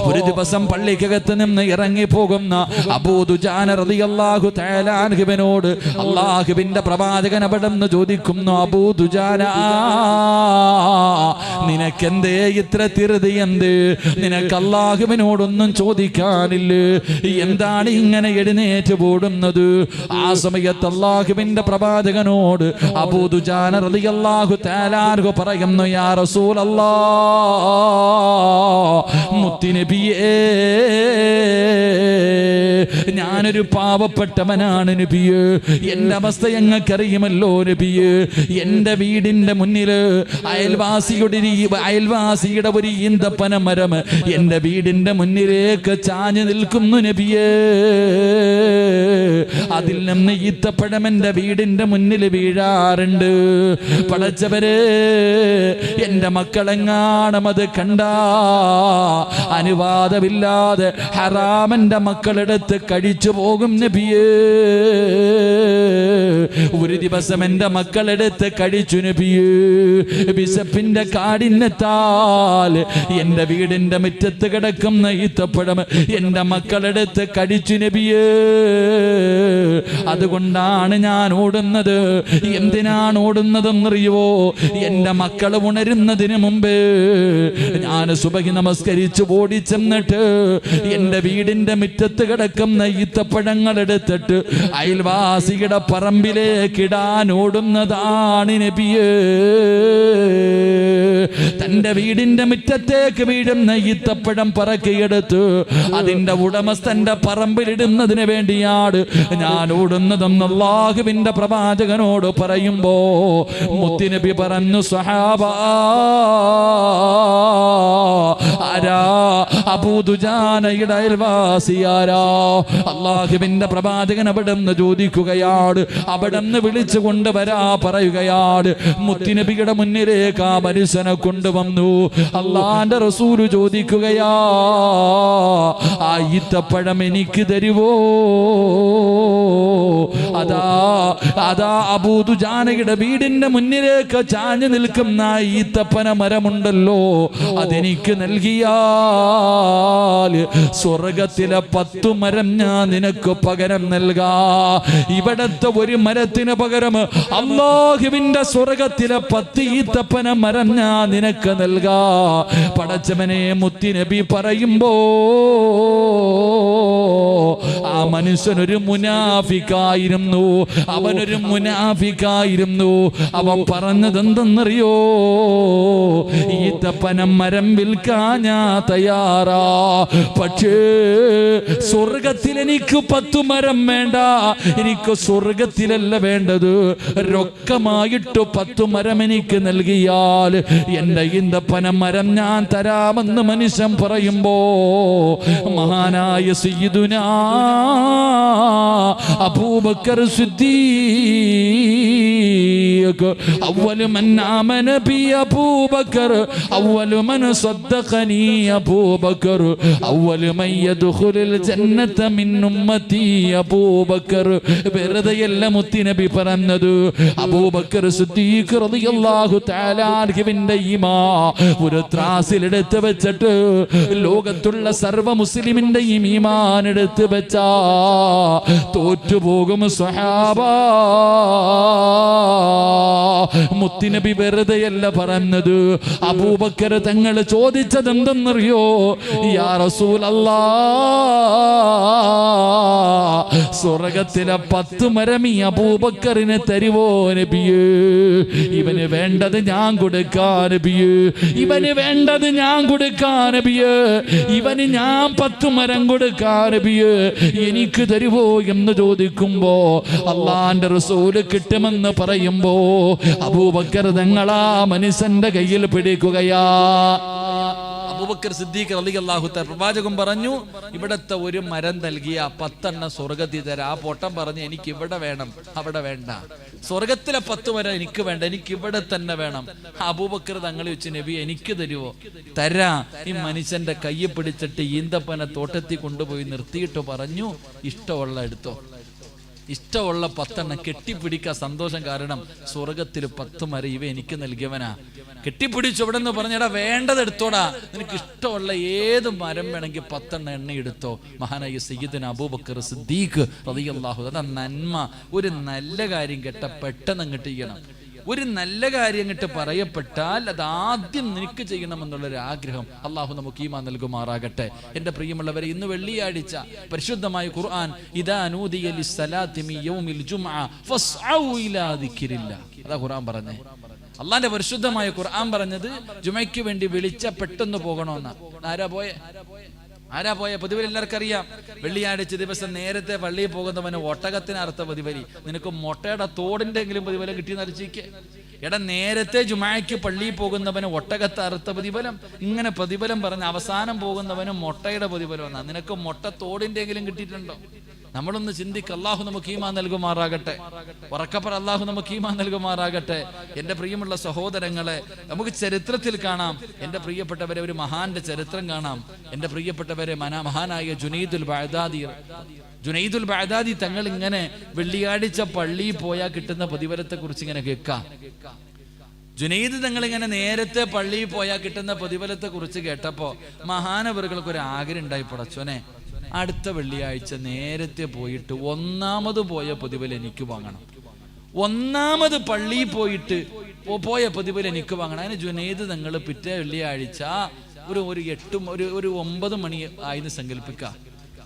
ഒരു ദിവസം പള്ളിക്കകത്ത് നിന്ന് ഇറങ്ങി പോകുന്ന അബൂ ദുജാന റളിയല്ലാഹു തആല തആലാൻഹുവിനോട് അല്ലാഹുവിന്റെ പ്രവാചകൻ അവിടെന്ന് ചോദിക്കുന്നു, അബൂ ദുജാന, നിനക്കെന്തേ ഇത്ര ധൃതി? എന്ത് നിനക്ക് അല്ലാഹുവിനോടൊന്നും ചോദിക്കാനില്ലേ? എന്താണ് ഇങ്ങനെ എഴുന്നേറ്റ് പോടുന്നത്? ആ സമയത്ത് അല്ലാഹുവിന്റെ പ്രവാചകനോട് അബൂ ദുജാന റളിയല്ലാഹു തആല അൻഹു പറയുന്നു, യാ റസൂലല്ലാഹ്, മുത്തുനബിയേ, ഞാനൊരു പാവപ്പെട്ടവനാണ് നബിയേ. എന്റെ അവസ്ഥ ഞങ്ങൾക്കറിയുമല്ലോ നബിയേ. എന്റെ വീടിന്റെ മുന്നില് അയൽവാസിയുടെ ഒരു ഈന്തപ്പന മരം എന്റെ വീടിന്റെ മുന്നിലേക്ക് ചാഞ്ഞു നിൽക്കുന്നു നബിയേ. അതിൽ നിന്ന് ഈത്തപ്പഴം എന്റെ വീടിന്റെ മുന്നിൽ വീഴാറുണ്ട്. പടച്ചവരെ, എന്റെ മക്കളെങ്ങാണം അത് കണ്ടാ അനുവാദമില്ലാതെ ഹറാമന്റെ മക്കളെടുത്ത് കഴിച്ചു പോകും നബിയേ. ഒരു ദിവസം എന്റെ മക്കളെടുത്ത് കഴിച്ചു നബിയേ. വിശപ്പിന്റെ കാഠിന്യത്താൽ എന്റെ വീടിന്റെ മുറ്റത്ത് കിടക്കുന്ന ഈത്തപ്പഴം എന്റെ മക്കളെടുത്ത് കഴിച്ചു നബിയേ. അതുകൊണ്ടാണ് ഞാൻ ഓടുന്നത്. എന്തിനാണ് ഓടുന്നതെന്നറിയുവോ? എന്റെ മക്കൾ ഉണരുന്നതിന് മുമ്പ് ഞാൻ സുബഹി നമസ്കരിച്ച് ഓടിച്ചെന്നിട്ട് എന്റെ വീടിന്റെ മുറ്റത്ത് കിടക്കുന്ന ഈത്തപ്പഴങ്ങൾ എടുത്തിട്ട് അയൽവാസിയുടെ പറമ്പിലേക്ക് ഇടാൻ ഓടുന്നതാണ് നബിയേ. തന്റെ വീടിന്റെ മുറ്റത്തേക്ക് വീഴുന്ന ഈത്തപ്പഴം പറക്കിയെടുത്ത് അതിന്റെ ഉടമസ്ഥന്റെ പറമ്പിലിടുന്നതിന് വേണ്ടിയാണ് ഞാൻ ഓടുന്നതെന്ന് അല്ലാഹുവിന്റെ പ്രവാചകനോട് പറയുമ്പോ മുത്തുനബി പറഞ്ഞു, സ്വഹാബാ, ആരാ? അബൂ ദുജാനയുടെ അയൽവാസിയാരാ? അല്ലാഹുവിന്റെ പ്രവാചകൻ അവിടെന്ന് ചോദിക്കുകയാണ്. അവിടെന്ന് വിളിച്ചു കൊണ്ടുവരാ പറയുകയാണ്. മുത്തുനബിയുടെ മുന്നിലേക്ക് ആ മനുഷ്യനെ കൊണ്ടുവന്നു. അല്ലാഹുവിന്റെ റസൂല് ചോദിക്കുകയാ, ആ ഈത്തപ്പഴം എനിക്ക് തരുവോ? അതാ അബൂ ദുജാനയുടെ വീടിന്റെ മുന്നിലേക്ക് ചാഞ്ഞു നിൽക്കുന്ന ഈത്തപ്പന മരമുണ്ടല്ലോ, അതെനിക്ക് നൽകിയാൽ സ്വർഗത്തിലെ 10 മരം ഞാൻ നിനക്ക് പകരം നൽകാ. ഇവിടത്തെ ഒരു മരത്തിന് പകരം അല്ലാഹുവിന്റെ സ്വർഗത്തിലെ 10 ഈത്തപ്പന മരം ഞാൻ നിനക്ക് നൽകാ. പടച്ചവനെ, മുത്തുനബി പറയുമ്പോ ആ മനുഷ്യനൊരു മുനാഫിക്കായിരുന്നു. അവനൊരു മുനാഫിക്കായിരുന്നു. അവൻ പറഞ്ഞത് എന്തെന്നറിയോ? ഈത്തപ്പന മരം വിൽക്കാൻ ഞാൻ തയ്യാറാ, പക്ഷേ സ്വർഗത്തിൽ എനിക്ക് 10 മരം വേണ്ട. എനിക്ക് സ്വർഗത്തിലല്ല വേണ്ടത്, രൊക്കമായിട്ട് 10 മരം എനിക്ക് നൽകിയാൽ എന്റെ ഈന്തപ്പന മരം ഞാൻ തരാമെന്ന് മനുഷ്യൻ പറയുമ്പോ മഹാനായ സയ്യിദുനാ അബൂബക്കർ സിദ്ദീഖ് അവ്വലു മൻ ആമന ബി അബൂബക്കർ അവ്വലു മൻ സദ്ദഖനി അബൂബക്കർ അവ്വലു മൻ യദ്ഖുലുൽ ജന്നത മിൻ ഉമ്മതി അബൂബക്കർ. വെറുതെയല്ല മുത്തുനബി പറഞ്ഞത്. അബൂബക്കർ സിദ്ദീഖ് റളിയല്ലാഹു തആല അൻഹുവിന്റെ ഈമാൻ ഒരു ത്രാസിലെടുത്ത് വെച്ചിട്ട് ലോകത്തുള്ള സർവ്വ മുസ്ലിമിന്റെ ഈമാൻ എടുത്ത് വെച്ചാ തോറ്റുപോകും സ്വഹാബാ. മുത്തുനബി വെറുതെയല്ല പറഞ്ഞത്. അബൂബക്കർ തങ്ങൾ ചോദിച്ചത് എന്തെന്നറിയോ? യാ റസൂലല്ലാഹ്, സ്വർഗത്തിലെ 10 മരം ഈ അബൂബക്കറിന് തരുവോ നബിയേ? ഇവന് വേണ്ടത് ഞാൻ കൊടുക്കാൻ നബിയേ. ഇവന് വേണ്ടത് ഞാൻ കൊടുക്കാൻ നബിയേ. ഇവന് ഞാൻ 10 മരം കൊടുക്കാൻ നബിയേ. എനിക്ക് തരുവോ എന്ന് ചോദിക്കുമ്പോ അള്ളാന്റെ റസൂല് കിട്ടുമെന്ന് പറയുമ്പോ അബൂബക്കർ തങ്ങളാ മനുഷ്യന്റെ കയ്യിൽ പിടിക്കുകയാ. അബൂബക്കർ സിദ്ദീഖ് റളിയല്ലാഹു തആല പ്രവാചകൻ പറഞ്ഞു, ഇവിടത്തെ ഒരു മരം നൽകിയ 10 സ്വർഗത്തിൽ തരാം. ആ പൊട്ടം പറഞ്ഞു, എനിക്ക് ഇവിടെ വേണം, അവിടെ വേണ്ട. സ്വർഗത്തിലെ 10 മരം എനിക്ക് വേണ്ട, എനിക്ക് ഇവിടെ തന്നെ വേണം. അബൂബക്കർ തങ്ങൾ വെച്ച്, നബി എനിക്ക് തരുവോ? തരാ. ഈ മനുഷ്യന്റെ കയ്യെ പിടിച്ചിട്ട് ഈന്തപ്പന തോട്ടത്തിൽ കൊണ്ടുപോയി നിർത്തിയിട്ട് പറഞ്ഞു, ഇഷ്ടമുള്ള എടുത്തോ. ഇഷ്ടമുള്ള 10 കെട്ടിപ്പിടിക്കാൻ സന്തോഷം. കാരണം സ്വർഗത്തിൽ 10 മരം ഇവ എനിക്ക് നൽകിയവനാ. കെട്ടിപ്പിടിച്ചു അവിടെ നിന്ന് പറഞ്ഞടാ വേണ്ടത് എടുത്തോടാ, നിനക്ക് ഇഷ്ടമുള്ള ഏത് മരം വേണമെങ്കിൽ 10 എണ്ണ എടുത്തോ. മഹാനായ സയ്യിദുനാ അബൂബക്കർ സിദ്ദീഖ് റളിയല്ലാഹു അൻഹു. അതാ നന്മ. ഒരു നല്ല കാര്യം കേട്ട പെട്ടെന്ന് അങ്ങോട്ട് ചെയ്യണം. ഒരു നല്ല കാര്യം അങ്ങോട്ട് പറയപ്പെട്ടാൽ അത് ആദ്യം നിനക്ക് ചെയ്യണമെന്നുള്ളൊരു ആഗ്രഹം അള്ളാഹു നമുക്ക് ഈമാൻ നൽകുമാറാകട്ടെ. എൻ്റെ പ്രിയമുള്ളവരെ, ഇന്ന് വെള്ളിയാഴ്ച പരിശുദ്ധമായ ഖുർആൻ ഇദാ നൂദിയ ലിസ്സലാത്തി മിൻ യൗമിൽ ജുംഅ ഫസ്ഔ ഇലാ ദിക്രില്ലാഹ്. അതാ ഖുർആൻ പറഞ്ഞേ. അള്ളാന്റെ പരിശുദ്ധമായ ഖുർആൻ പറഞ്ഞത് ജുമയ്ക്ക് വേണ്ടി വിളിച്ച പെട്ടെന്ന് പോകണമെന്നാ. ആരാ പോയ? പൊതുവെ എല്ലാവർക്കും അറിയാം, വെള്ളിയാഴ്ച ദിവസം നേരത്തെ പള്ളിയിൽ പോകുന്നവന് ഒട്ടകത്തിന് അർത്ഥ പ്രതിഫലി. നിനക്ക് മുട്ടയുടെ തോടിന്റെ എങ്കിലും പ്രതിഫലം കിട്ടി നരച്ചിക്ക്. എടാ, നേരത്തെ ജുമായ്ക്ക് പള്ളിയിൽ പോകുന്നവന് ഒട്ടകത്തെ അർത്ഥ പ്രതിഫലം, ഇങ്ങനെ പ്രതിഫലം പറഞ്ഞ് അവസാനം പോകുന്നവന് മുട്ടയുടെ പ്രതിഫലം എന്നാ. നിനക്ക് മുട്ട തോടിന്റെ എങ്കിലും കിട്ടിയിട്ടുണ്ടോ? നമ്മളൊന്ന് ചിന്തിക്ക്. അള്ളാഹു നമുക്ക് ഈമാൻ നൽകുമാറാകട്ടെ. ഉറക്കപ്പറ, അള്ളാഹു നമുക്ക് ഈമാൻ നൽകുമാറാകട്ടെ. എൻ്റെ പ്രിയമുള്ള സഹോദരങ്ങളെ, നമുക്ക് ചരിത്രത്തിൽ കാണാം. എൻ്റെ പ്രിയപ്പെട്ടവരെ, ഒരു മഹാന്റെ ചരിത്രം കാണാം. എൻ്റെ പ്രിയപ്പെട്ടവരെ, മഹാനായ ജുനൈദുൽ ബഅദാദി തങ്ങൾ ഇങ്ങനെ വെള്ളിയാഴ്ച പള്ളിയിൽ പോയാൽ കിട്ടുന്ന പ്രതിഫലത്തെ കുറിച്ച് ഇങ്ങനെ കേൾക്കാം. ജുനൈദ് തങ്ങൾ ഇങ്ങനെ നേരത്തെ പള്ളിയിൽ പോയാൽ കിട്ടുന്ന പ്രതിഫലത്തെ കുറിച്ച് കേട്ടപ്പോ മഹാനവറുകൾക്ക് ഒരു ആഗ്രഹം ഉണ്ടായി. പടച്ചോനെ, അടുത്ത വെള്ളിയാഴ്ച നേരത്തെ പോയിട്ട് ഒന്നാമത് പോയ പ്രതിഫലം എനിക്ക് വാങ്ങണം. ഒന്നാമത് പള്ളിയിൽ പോയിട്ട് പോയ പ്രതിഫലം എനിക്ക് വാങ്ങണം. അതിന് ജുനൈദ് തങ്ങൾ പിറ്റേ വെള്ളിയാഴ്ച ഒരു 9 മണി ആയിന്ന് സങ്കല്പിക്കാം.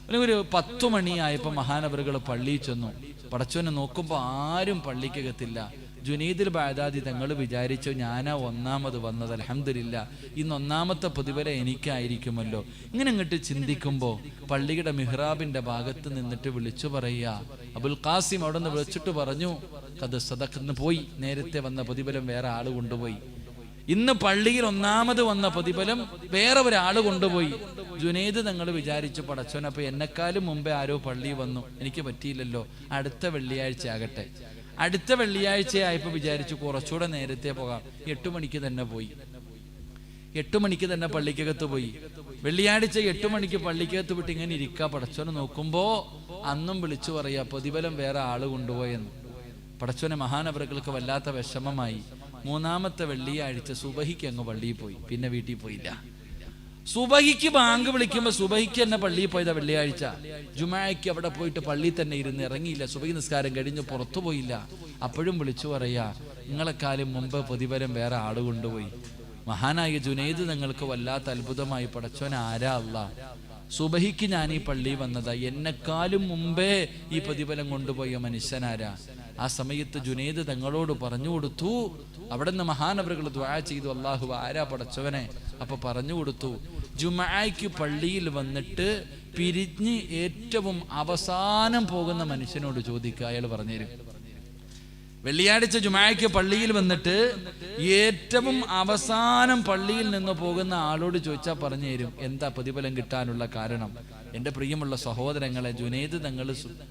അല്ലെങ്കിൽ ഒരു 10 മണിയായപ്പോൾ മഹാനവറുകൾ പള്ളിയിൽ ചെന്നു. പടച്ചോനെ നോക്കുമ്പോൾ ആരും പള്ളിക്കകത്തില്ല. ജുനൈദുൽ ബഅദാദി തങ്ങൾ വിചാരിച്ചു, ഞാനാ ഒന്നാമത് വന്നത്, അൽഹംദുലില്ലാ, ഇന്ന് ഒന്നാമത്തെ പ്രതിഫലം എനിക്കായിരിക്കുമല്ലോ. ഇങ്ങനെ അങ്ങോട്ട് ചിന്തിക്കുമ്പോൾ പള്ളിയുടെ മിഹ്റാബിന്റെ ഭാഗത്ത് നിന്നിട്ട് വിളിച്ചു പറയുക, അബുൽ ഖാസിം അവിടെ നിന്ന് വിളിച്ചിട്ട് പറഞ്ഞു, അത് സദഖന്ന് പോയി, നേരത്തെ വന്ന പ്രതിഫലം വേറെ ആള് കൊണ്ടുപോയി. ഇന്ന് പള്ളിയിൽ ഒന്നാമത് വന്ന പ്രതിഫലം വേറെ ഒരാള് കൊണ്ടുപോയി. ജുനൈദ് തങ്ങൾ വിചാരിച്ചു, പടച്ചോൻ, അപ്പൊ എന്നെക്കാളും മുമ്പേ ആരോ പള്ളിയിൽ വന്നു, എനിക്ക് പറ്റിയില്ലല്ലോ, അടുത്ത വെള്ളിയാഴ്ച ആകട്ടെ. അടുത്ത വെള്ളിയാഴ്ചയായപ്പോൾ വിചാരിച്ചു കുറച്ചുകൂടെ നേരത്തെ പോകാം. 8 മണിക്ക് തന്നെ പോയി. 8 മണിക്ക് തന്നെ പള്ളിക്കകത്ത് പോയി. വെള്ളിയാഴ്ച 8 മണിക്ക് പള്ളിക്കകത്ത് വിട്ട് ഇങ്ങനെ ഇരിക്കുക. പടച്ചോനെ നോക്കുമ്പോ അന്നും വിളിച്ചു പറയാ, പ്രതിഫലം വേറെ ആള് കൊണ്ടുപോയെന്ന്. പടച്ചോനെ മഹാനവറുകൾക്ക് വല്ലാത്ത വിഷമമായി. 3-ാമത്തെ വെള്ളിയാഴ്ച സുബഹിക്ക് അങ്ങ് പള്ളിയിൽ പോയി, പിന്നെ വീട്ടിൽ പോയില്ല. സുബഹിക്ക് ബാങ്ക് വിളിക്കുമ്പോ സുബഹിക്ക് തന്നെ പള്ളിയിൽ പോയതാ വെള്ളിയാഴ്ച. ജുമായ്ക്ക് അവിടെ പോയിട്ട് പള്ളിയിൽ തന്നെ ഇരുന്ന് ഇറങ്ങിയില്ല. സുബഹി നിസ്കാരം കഴിഞ്ഞ് പുറത്തു പോയില്ല. അപ്പോഴും വിളിച്ചു പറയാ, നിങ്ങളെക്കാലം മുമ്പ് പ്രതിഫലം വേറെ ആള് കൊണ്ടുപോയി. മഹാനായ ജുനൈദ് തങ്ങൾക്ക് വല്ലാത്ത അത്ഭുതമായി. പടച്ചോൻ, ആരാ അല്ലാഹ്, സുബഹിക്ക് ഞാൻ ഈ പള്ളിയിൽ വന്നതാ, എന്നെക്കാളും മുമ്പേ ഈ പ്രതിഫലം കൊണ്ടുപോയ മനുഷ്യനാരാ? ആ സമയത്ത് ജുനൈദ് തങ്ങളോട് പറഞ്ഞു കൊടുത്തു. അവിടെ നിന്ന് മഹാനവറുകൾ ദുആ ചെയ്തു, അല്ലാഹു ആരാ പടച്ചവനെ? അപ്പൊ പറഞ്ഞു കൊടുത്തു, ജുമഅയ്ക്ക് പള്ളിയിൽ വന്നിട്ട് പിരിഞ്ഞ് ഏറ്റവും അവസാനം പോകുന്ന മനുഷ്യനോട് ചോദിക്കുക, അയാൾ പറഞ്ഞുതരും. വെള്ളിയാഴ്ച ജുമഅയ്ക്ക് പള്ളിയിൽ വന്നിട്ട് ഏറ്റവും അവസാനം പള്ളിയിൽ നിന്ന് പോകുന്ന ആളോട് ചോദിച്ചാൽ പറഞ്ഞു തരും എന്താ പ്രതിഫലം കിട്ടാനുള്ള കാരണം. എൻ്റെ പ്രിയമുള്ള സഹോദരങ്ങളെ, ജുനൈദ് തങ്ങൾ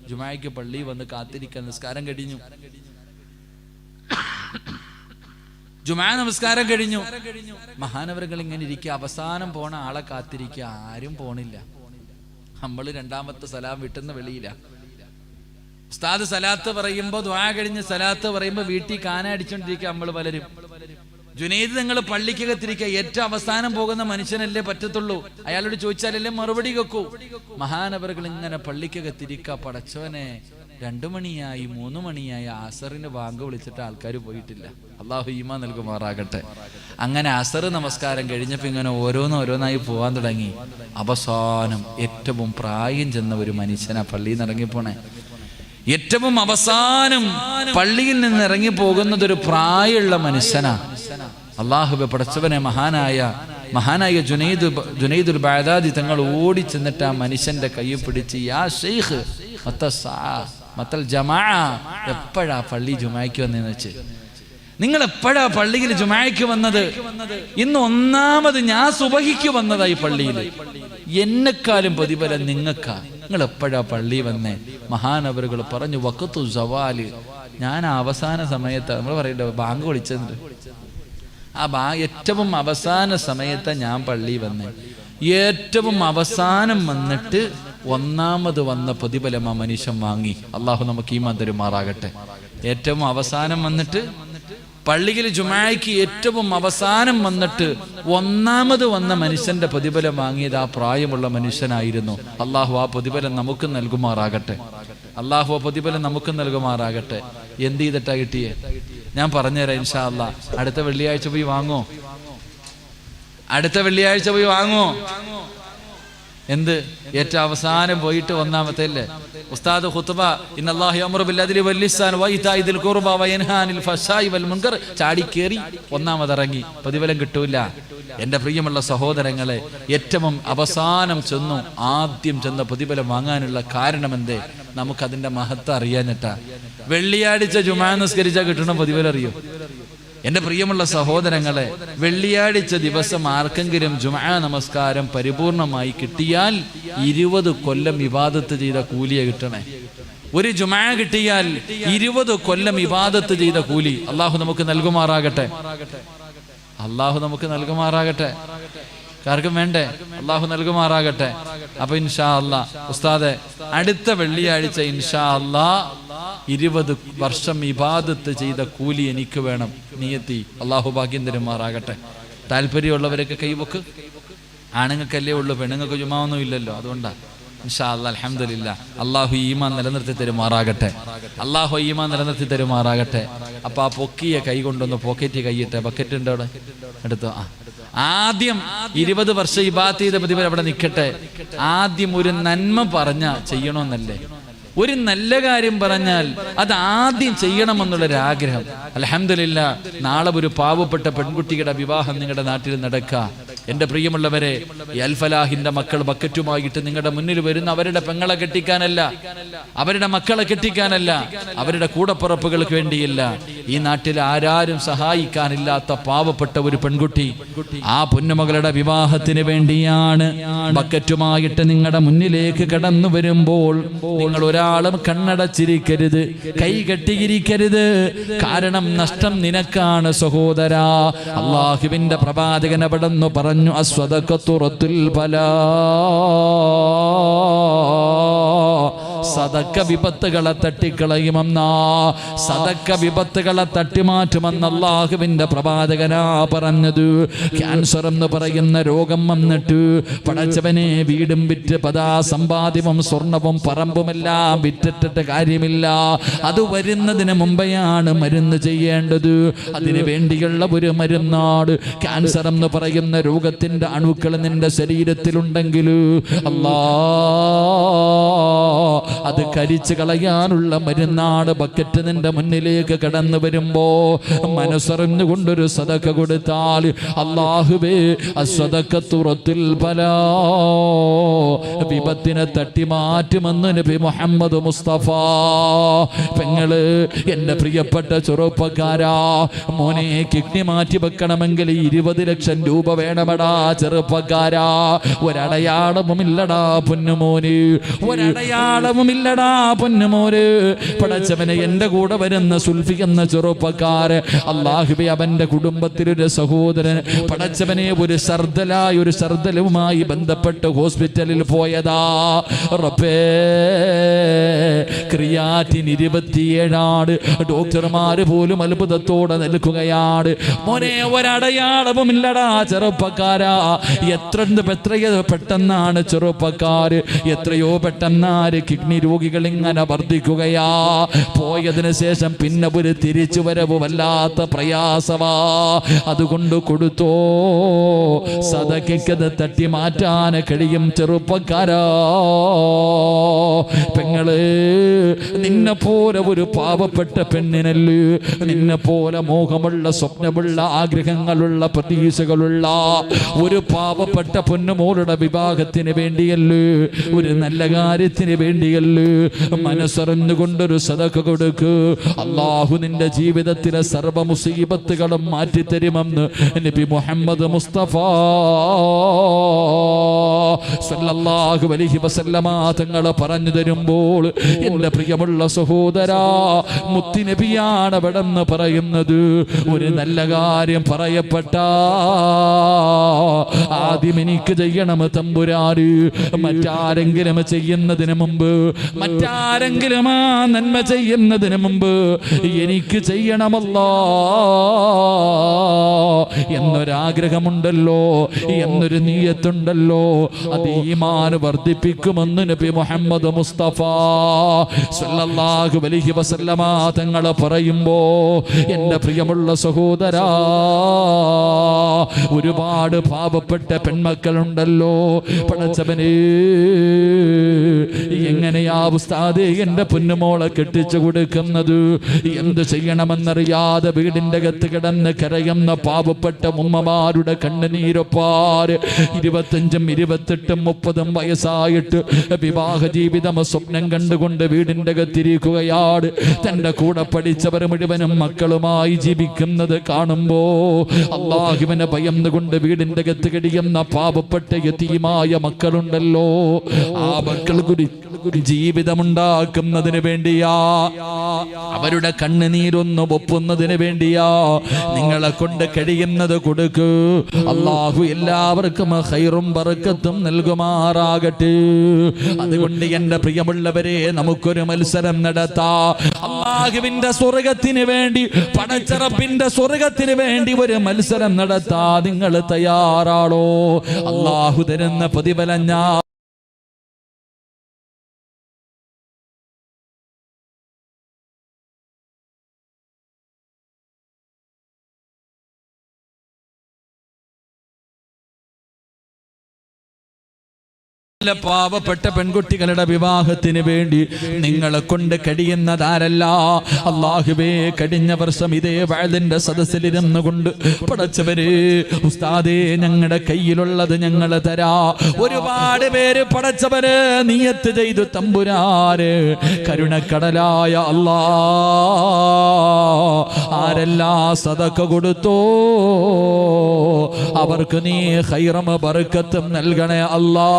ജുമഅയ്ക്ക് പള്ളിയിൽ വന്ന് കാത്തിരിക്കാൻ, നിസ്കാരം കഴിഞ്ഞു, ജുമാ നമസ്കാരം കഴിഞ്ഞു. മഹാനവറുകൾ ഇങ്ങനെ ഇരിക്കുക, അവസാനം പോണ ആളെ കാത്തിരിക്കുക. ആരും പോണില്ല. നമ്മൾ 2-ാമത്തെ സലാം വിട്ടുന്ന വെളിയില്ല. ഉസ്താദ് സലാത്ത് പറയുമ്പോ, ദുആ കഴിഞ്ഞ് സലാത്ത് പറയുമ്പോ വീട്ടിൽ കാന അടിച്ചോണ്ടിരിക്കുക നമ്മൾ പലരും. ജുനൈദ് തങ്ങൾ പള്ളിക്കകത്തിരിക്കുക. ഏറ്റവും അവസാനം പോകുന്ന മനുഷ്യനല്ലേ പറ്റത്തുള്ളൂ. അയാളോട് ചോദിച്ചാലല്ലേ മറുപടി വെക്കൂ. മഹാനവറുകൾ ഇങ്ങനെ പള്ളിക്കകത്തിരിക്കുക. പടച്ചവനെ, 2 മണിയായി 3 മണിയായി, അസറിന് ബാങ്ക് വിളിച്ചിട്ട് ആൾക്കാർ പോയിട്ടില്ല. അള്ളാഹു ഈമാൻ നൽകുമാറാകട്ടെ. അങ്ങനെ അസർ നമസ്കാരം കഴിഞ്ഞപ്പോൾ ഇങ്ങനെ ഓരോന്നായി പോകാൻ തുടങ്ങി. അവസാനം ഏറ്റവും പ്രായം ചെന്ന ഒരു മനുഷ്യനാ പള്ളിയിൽ നിന്ന് ഇറങ്ങിപ്പോണേ. ഏറ്റവും അവസാനം പള്ളിയിൽ നിന്ന് ഇറങ്ങി പോകുന്നത് ഒരു പ്രായമുള്ള മനുഷ്യനാ. അള്ളാഹുവേ പടച്ചവനെ, മഹാനായ ജുനൈദുൽ ബഅദാദി തങ്ങൾ ഓടി ചെന്നിട്ട് ആ മനുഷ്യന്റെ കൈ പിടിച്ച്, യാ ശൈഖ് മത്തൽ ജമാഅ, എപ്പോഴാ പള്ളി ജുമായ്ക്ക് വന്നതെന്ന് വെച്ച്, നിങ്ങൾ എപ്പോഴാ പള്ളിയിൽ ജുമായ്ക്ക് വന്നത്? ഇന്ന് ഒന്നാമത് ഞാൻ സുബഹിക്ക് വന്നതായി പള്ളിയിൽ, എന്നെക്കാളും പ്രതിഫലം നിങ്ങൾക്കാ, നിങ്ങൾ എപ്പോഴാ പള്ളി വന്നേ? മഹാനവറുകൾ പറഞ്ഞു, വഖത്തു സവാല്, ഞാൻ അവസാന സമയത്ത്, നമ്മൾ പറയണ്ടോ ബാങ്ക് വിളിച്ചത്, ആ ഏറ്റവും അവസാന സമയത്ത് ഞാൻ പള്ളി വന്നേ. ഏറ്റവും അവസാനം വന്നിട്ട് ഒന്നാമത് വന്ന പ്രതിഫലം ആ മനുഷ്യൻ വാങ്ങി. അള്ളാഹു നമുക്ക് ഈമാൻ തരുമാറാകട്ടെ. ഏറ്റവും അവസാനം വന്നിട്ട് പള്ളിയിൽ ജുമായ്ക്ക് ഏറ്റവും അവസാനം വന്നിട്ട് ഒന്നാമത് വന്ന മനുഷ്യന്റെ പ്രതിഫലം വാങ്ങിയത് ആ പ്രായമുള്ള മനുഷ്യനായിരുന്നു. അള്ളാഹു ആ പ്രതിഫലം നമുക്ക് നൽകുമാറാകട്ടെ. അള്ളാഹു ആ പ്രതിഫലം നമുക്ക് നൽകുമാറാകട്ടെ. എന്ത് ചെയ്തിട്ടാ കിട്ടിയേ? ഞാൻ പറഞ്ഞുതരാം ഇൻഷാ അള്ളാ. അടുത്ത വെള്ളിയാഴ്ച പോയി വാങ്ങോ? അടുത്ത വെള്ളിയാഴ്ച പോയി വാങ്ങോ? എന്ത് ഏറ്റവും അവസാനം പോയിട്ട് ഒന്നാമത്തെ അല്ലേ ഉസ്താദ് ഖുത്ബ ഇന്നല്ലാഹു യഅ്മുറു ബിൽ അദ്ലി വൽ ഇഹ്സാൻ വഇതാഇ ദിൽ ഖുർബ വയൻഹാ അനിൽ ഫഹ്ശാഇ വൽ മുൻകർ. ചാടി കേറി ഒന്നാമതിറങ്ങി, പ്രതിഫലം കിട്ടൂല. എൻ്റെ പ്രിയമുള്ള സഹോദരങ്ങളെ, ഏറ്റവും അവസാനം ചെന്നു ആദ്യം ചെന്ന പ്രതിഫലം വാങ്ങാനുള്ള കാരണം എന്തേ? നമുക്കതിൻ്റെ മഹത്വം അറിയാഞ്ഞിട്ടാ. വെള്ളിയാഴ്ച ജുമാ നിസ്കരിച്ചാൽ കിട്ടണ പ്രതിഫലം അറിയോ? എൻ്റെ പ്രിയമുള്ള സഹോദരങ്ങളെ, വെള്ളിയാഴ്ച ദിവസം ആർക്കെങ്കിലും ജുമാ നമസ്കാരം പരിപൂർണമായി കിട്ടിയാൽ 20 കൊല്ലം ഇബാദത്ത് ചെയ്ത കൂലിയെ കിട്ടണേ. ഒരു ജുമാ കിട്ടിയാൽ 20 കൊല്ലം ഇബാദത്ത് ചെയ്ത കൂലി അള്ളാഹു നമുക്ക് നൽകുമാറാകട്ടെ. അള്ളാഹു നമുക്ക് നൽകുമാറാകട്ടെ. ആർക്കും വേണ്ടേ? അള്ളാഹു നൽകുമാറാകട്ടെ. അപ്പൊ ഇൻഷാ അല്ലാ ഉസ്താദെ, അടുത്ത വെള്ളിയാഴ്ച ഇൻഷാ അല്ലാ 20 വർഷം ഇബാദത്ത് ചെയ്ത കൂലി എനിക്ക് വേണം. നിയത്തി അള്ളാഹു ഭാഗ്യം തരുമാറാകട്ടെ. താല്പര്യമുള്ളവരൊക്കെ കൈവക്ക്. ആണുങ്ങൾക്കല്ലേ ഉള്ളൂ, പെണ്ണുങ്ങൾക്ക് ജുമാ ഒന്നും ഇല്ലല്ലോ. അതുകൊണ്ടാണ് ഇൻഷാ അല്ലാ. അൽഹംദുലില്ലാ. അള്ളാഹു ഈമാൻ നിലനിർത്തി തരുമാറാകട്ടെ. അള്ളാഹു ഈമാൻ നിലനിർത്തി തരുമാറാകട്ടെ. അപ്പൊ ആ പൊക്കിയ കൈ കൊണ്ടൊന്ന് പോക്കറ്റ് കൈയിട്ടെ. ബക്കറ്റ് ഉണ്ട് അവിടെ, എടുത്തോ. ആദ്യം 20 വർഷം ഇബാദത്ത് ചെയ്ത പ്രതിഫലം അവിടെ നിൽക്കട്ടെ. ആദ്യം ഒരു നന്മ പറഞ്ഞ ചെയ്യണമെന്നല്ലേ? ഒരു നല്ല കാര്യം പറഞ്ഞാൽ അത് ആദ്യം ചെയ്യണമെന്നുള്ളൊരാഗ്രഹം. അൽഹംദുലില്ലാ, നാളെ ഒരു പാവപ്പെട്ട പെൺകുട്ടിയുടെ വിവാഹം നിങ്ങളുടെ നാട്ടിൽ നടക്കുക. എൻ്റെ പ്രിയമുള്ളവരെ, ഈ അൽഫലാഹിന്റെ മക്കൾ ബക്കറ്റുമായിട്ട് നിങ്ങളുടെ മുന്നിൽ വരുന്ന അവരുടെ പെങ്ങളെ കെട്ടിക്കാനല്ല, അവരുടെ മക്കളെ കെട്ടിക്കാനല്ല, അവരുടെ കൂടപ്പുറപ്പുകൾക്ക് വേണ്ടിയില്ല. ഈ നാട്ടിൽ ആരാരും സഹായിക്കാനില്ലാത്ത പാവപ്പെട്ട ഒരു പെൺകുട്ടി ആ പൊന്നുമകളുടെ വിവാഹത്തിന് വേണ്ടിയാണ് ബക്കറ്റുമായിട്ട് നിങ്ങളുടെ മുന്നിലേക്ക് കടന്നു വരുമ്പോൾ നിങ്ങൾ ഒരാളും കണ്ണടച്ചിരിക്കരുത്, കൈ കെട്ടിയിരിക്കരുത്. കാരണം നഷ്ടം നിനക്കാണ് സഹോദരാ. അല്ലാഹുവിന്റെ പ്രവാചകൻ അവിടെന്ന് പറഞ്ഞു, അസ്വദഖത്തു റത്തുൽ ബലാ. സദക്ക വിപത്തുകളെ തട്ടിക്കളയുമെന്ന, സദക്ക വിപത്തുകളെ തട്ടിമാറ്റുമെന്ന് അല്ലാഹുവിന്റെ പ്രവാചകനാ പറഞ്ഞത്. ക്യാൻസർ എന്ന് പറയുന്ന രോഗം വന്നിട്ട് പടച്ചവനെ വീടും വിറ്റ് സമ്പാദ്യവും സ്വർണവും പറമ്പുമെല്ലാം വിറ്റിട്ടിട്ട് കാര്യമില്ല. അത് വരുന്നതിന് മുമ്പെയാണ് മരുന്ന് ചെയ്യേണ്ടത്. അതിനു വേണ്ടിയുള്ള ഒരു മരുന്നാട് ക്യാൻസർ എന്ന് പറയുന്ന രോഗത്തിന്റെ അണുക്കൾ നിന്റെ ശരീരത്തിലുണ്ടെങ്കിൽ അല്ലാ അത് കരിച്ചു കളയാനുള്ള മരുന്നാട്. ബക്കറ്റ് നിന്റെ മുന്നിലേക്ക് കടന്നു വരുമ്പോ മനസ്സറിഞ്ഞുകൊണ്ടൊരു സദക്ക കൊടുത്താൽ അല്ലാഹുവേ അസ്സദഖത്തു റത്തുൽ ബലാ, വിപത്തിനെ തട്ടിമാറ്റുമെന്ന് നബി മുഹമ്മദ് മുസ്തഫ. പെങ്ങള്, എൻ്റെ പ്രിയപ്പെട്ട ചെറുപ്പക്കാരാ, മോനെ കിഡ്നി മാറ്റി വെക്കണമെങ്കിൽ 20 ലക്ഷം രൂപ വേണമടാ ചെറുപ്പക്കാരാ. ഒരടയാളവുമില്ലടാ പൊന്നുമോന്, ഒരടയാളവുമില്ലടാ പൊന്നുമോന്. പടച്ചവനെ, എൻ്റെ കൂടെ വരുന്ന സുൽഫി എന്ന ചെറുപ്പക്കാര്, അല്ലാഹുവേ അവന്റെ കുടുംബത്തിലൊരു സഹോദരൻ പടച്ചവനെ ഒരു സർദലുമായി ബന്ധപ്പെട്ട് ഹോസ്പിറ്റലിൽ പോയതാ. റബ്ബേ, ക്രിയാറ്റിൻ 27 ഡോക്ടർമാര് പോലും അത്ഭുതത്തോടെ നിൽക്കുകയാണ്. മോനെ, ഒരടയാളവുമില്ലടാ ചെറുപ്പക്കാരാ. എത്രയോ പെട്ടെന്നാണ് ചെറുപ്പക്കാര്, എത്രയോ പെട്ടെന്നാര് കിഡ്നി രോഗികൾ ഇങ്ങനെ വർദ്ധിക്കുകയാ. പോയതിനു ശേഷം പിന്നെ ഒരു തിരിച്ചു വരവ് വല്ലാത്ത പ്രയാസമാ. അതുകൊണ്ട് കൊടുത്തോ, സദഖയ്ക്കത് തട്ടി മാറ്റാൻ കഴിയും ചെറുപ്പക്കാരാ. പെങ്ങള്, നിന്നെ പോലെ ഒരു പാവപ്പെട്ട പെണ്ണിനല്ലേ, നിന്നെ പോലെ മോഹമുള്ള സ്വപ്നമുള്ള ആഗ്രഹങ്ങളുള്ള പ്രതീക്ഷകളുള്ള ഒരു പാവപ്പെട്ട പൊന്നുമോളുടെ വിവാഹത്തിന് വേണ്ടിയല്ലേ, ഒരു നല്ല കാര്യത്തിന് വേണ്ടിയല്ലേ മനസ്സറിഞ്ഞുകൊണ്ടൊരു സദഖ കൊടുക്ക്. അല്ലാഹു നിന്റെ ജീവിതത്തിലെ സർവ്വ മുസീബത്തുകളും മാറ്റിത്തരുമെന്ന് നബി മുഹമ്മദ് മുസ്തഫ. സ്വല്ലല്ലാഹു അലൈഹി വസല്ലമ തങ്ങൾ പറഞ്ഞു തരുമ്പോൾ എൻ്റെ പ്രിയമുള്ള സഹോദരാ, മുത്തുനബിയാണ് അവിടെ നിന്ന് പറയുന്നത്. ഒരു നല്ല കാര്യം പറയപ്പെട്ട ആദ്യം എനിക്ക് ചെയ്യണം തമ്പുരാന്. മറ്റാരെങ്കിലും ചെയ്യുന്നതിന് മുമ്പ്, മറ്റാരെങ്കിലും ആ നന്മ ചെയ്യുന്നതിന് മുമ്പ് എനിക്ക് ചെയ്യണമല്ലോ എന്നൊരാഗ്രഹമുണ്ടല്ലോ, എന്നൊരു നിയ്യത്തുണ്ടല്ലോ. അത് ഈമാൻ വർദ്ധിപ്പിക്കുമെന്ന് നബി മുഹമ്മദ് മുസ്തഫ സ്വല്ലല്ലാഹു അലൈഹി വസല്ലമ തങ്ങൾ പറയുമ്പോ എൻ്റെ പ്രിയമുള്ള സഹോദരാ, ഒരുപാട് പാവപ്പെട്ട പെൺമക്കളുണ്ടല്ലോ. പടച്ചവനെ, എങ്ങനെയാ ഉസ്താദേ എൻ്റെ പൊന്നുമോളെ കെട്ടിച്ചു കൊടുക്കുന്നത്? എന്ത് ചെയ്യണമെന്നറിയാതെ വീടിൻ്റെ അകത്ത് കിടന്ന് കരയുന്ന പാവപ്പെട്ട ഉമ്മമാരുടെ കണ്ണുനീരൊപ്പാര് 25, 28, 30 വയസ്സായിട്ട് വിവാഹ ജീവിതം സ്വപ്നം കണ്ടുകൊണ്ട് വീടിൻ്റെ അകത്തിരിക്കുകയാണ്. തൻ്റെ കൂടെ പഠിച്ചവർ മുഴുവനും മക്കളുമായി ജീവിക്കുന്നത് കാണുമ്പോ അല്ലാഹുവിനെ ഭയന്നുകൊണ്ട് വീടിൻ്റെ അകത്ത് കഴിയുന്ന പാവപ്പെട്ട യതീമായ മക്കളുണ്ടല്ലോ. ആ മക്കൾക്ക് ജീവിതമുണ്ടാക്കുന്നതിന് വേണ്ടിയാ, അവരുടെ കണ്ണുനീരൊന്ന് ഒപ്പുന്നതിന് വേണ്ടിയാ നിങ്ങളെ കൊണ്ട് കഴിയുന്നത് കൊടുക്കൂ. അല്ലാഹു എല്ലാവർക്കും ഖൈറും ബറക്കത്തും നൽകുമാറാകട്ടെ. അതുകൊണ്ട് എൻ്റെ പ്രിയമുള്ളവരെ, നമുക്കൊരു മത്സരം നടത്താം. അല്ലാഹുവിന്റെ സ്വർഗത്തിന് വേണ്ടി, പടച്ചറപ്പിന്റെ സ്വർഗത്തിന് വേണ്ടി ഒരു മത്സരം നടത്താ. നിങ്ങൾ തയ്യാറാണോ? അല്ലാഹു തരുന്ന പ്രതിഫലം ഞാൻ പാവപ്പെട്ട പെൺകുട്ടികളുടെ വിവാഹത്തിന് വേണ്ടി നിങ്ങളെ കൊണ്ട് കഴിയുന്നതാരല്ല. അല്ലാഹുവേ, കഴിഞ്ഞ വർഷം ഇതേ വഅദിന്റെ സദസ്സിലിരുന്നു കൊണ്ട് പടച്ചവരെ, ഉസ്താദേ ഞങ്ങളുടെ കയ്യിലുള്ളത് ഞങ്ങൾ തരാ. ഒരുപാട് പേര് പടച്ചവര് നിയത്ത് ചെയ്തു. തമ്പുരാര് കരുണക്കടലായ അല്ലാ, ആരെല്ലാം സദഖ കൊടുത്തോ അവർക്ക് നീ ഖൈറും ബറക്കത്തും നൽകണേ അല്ലാ.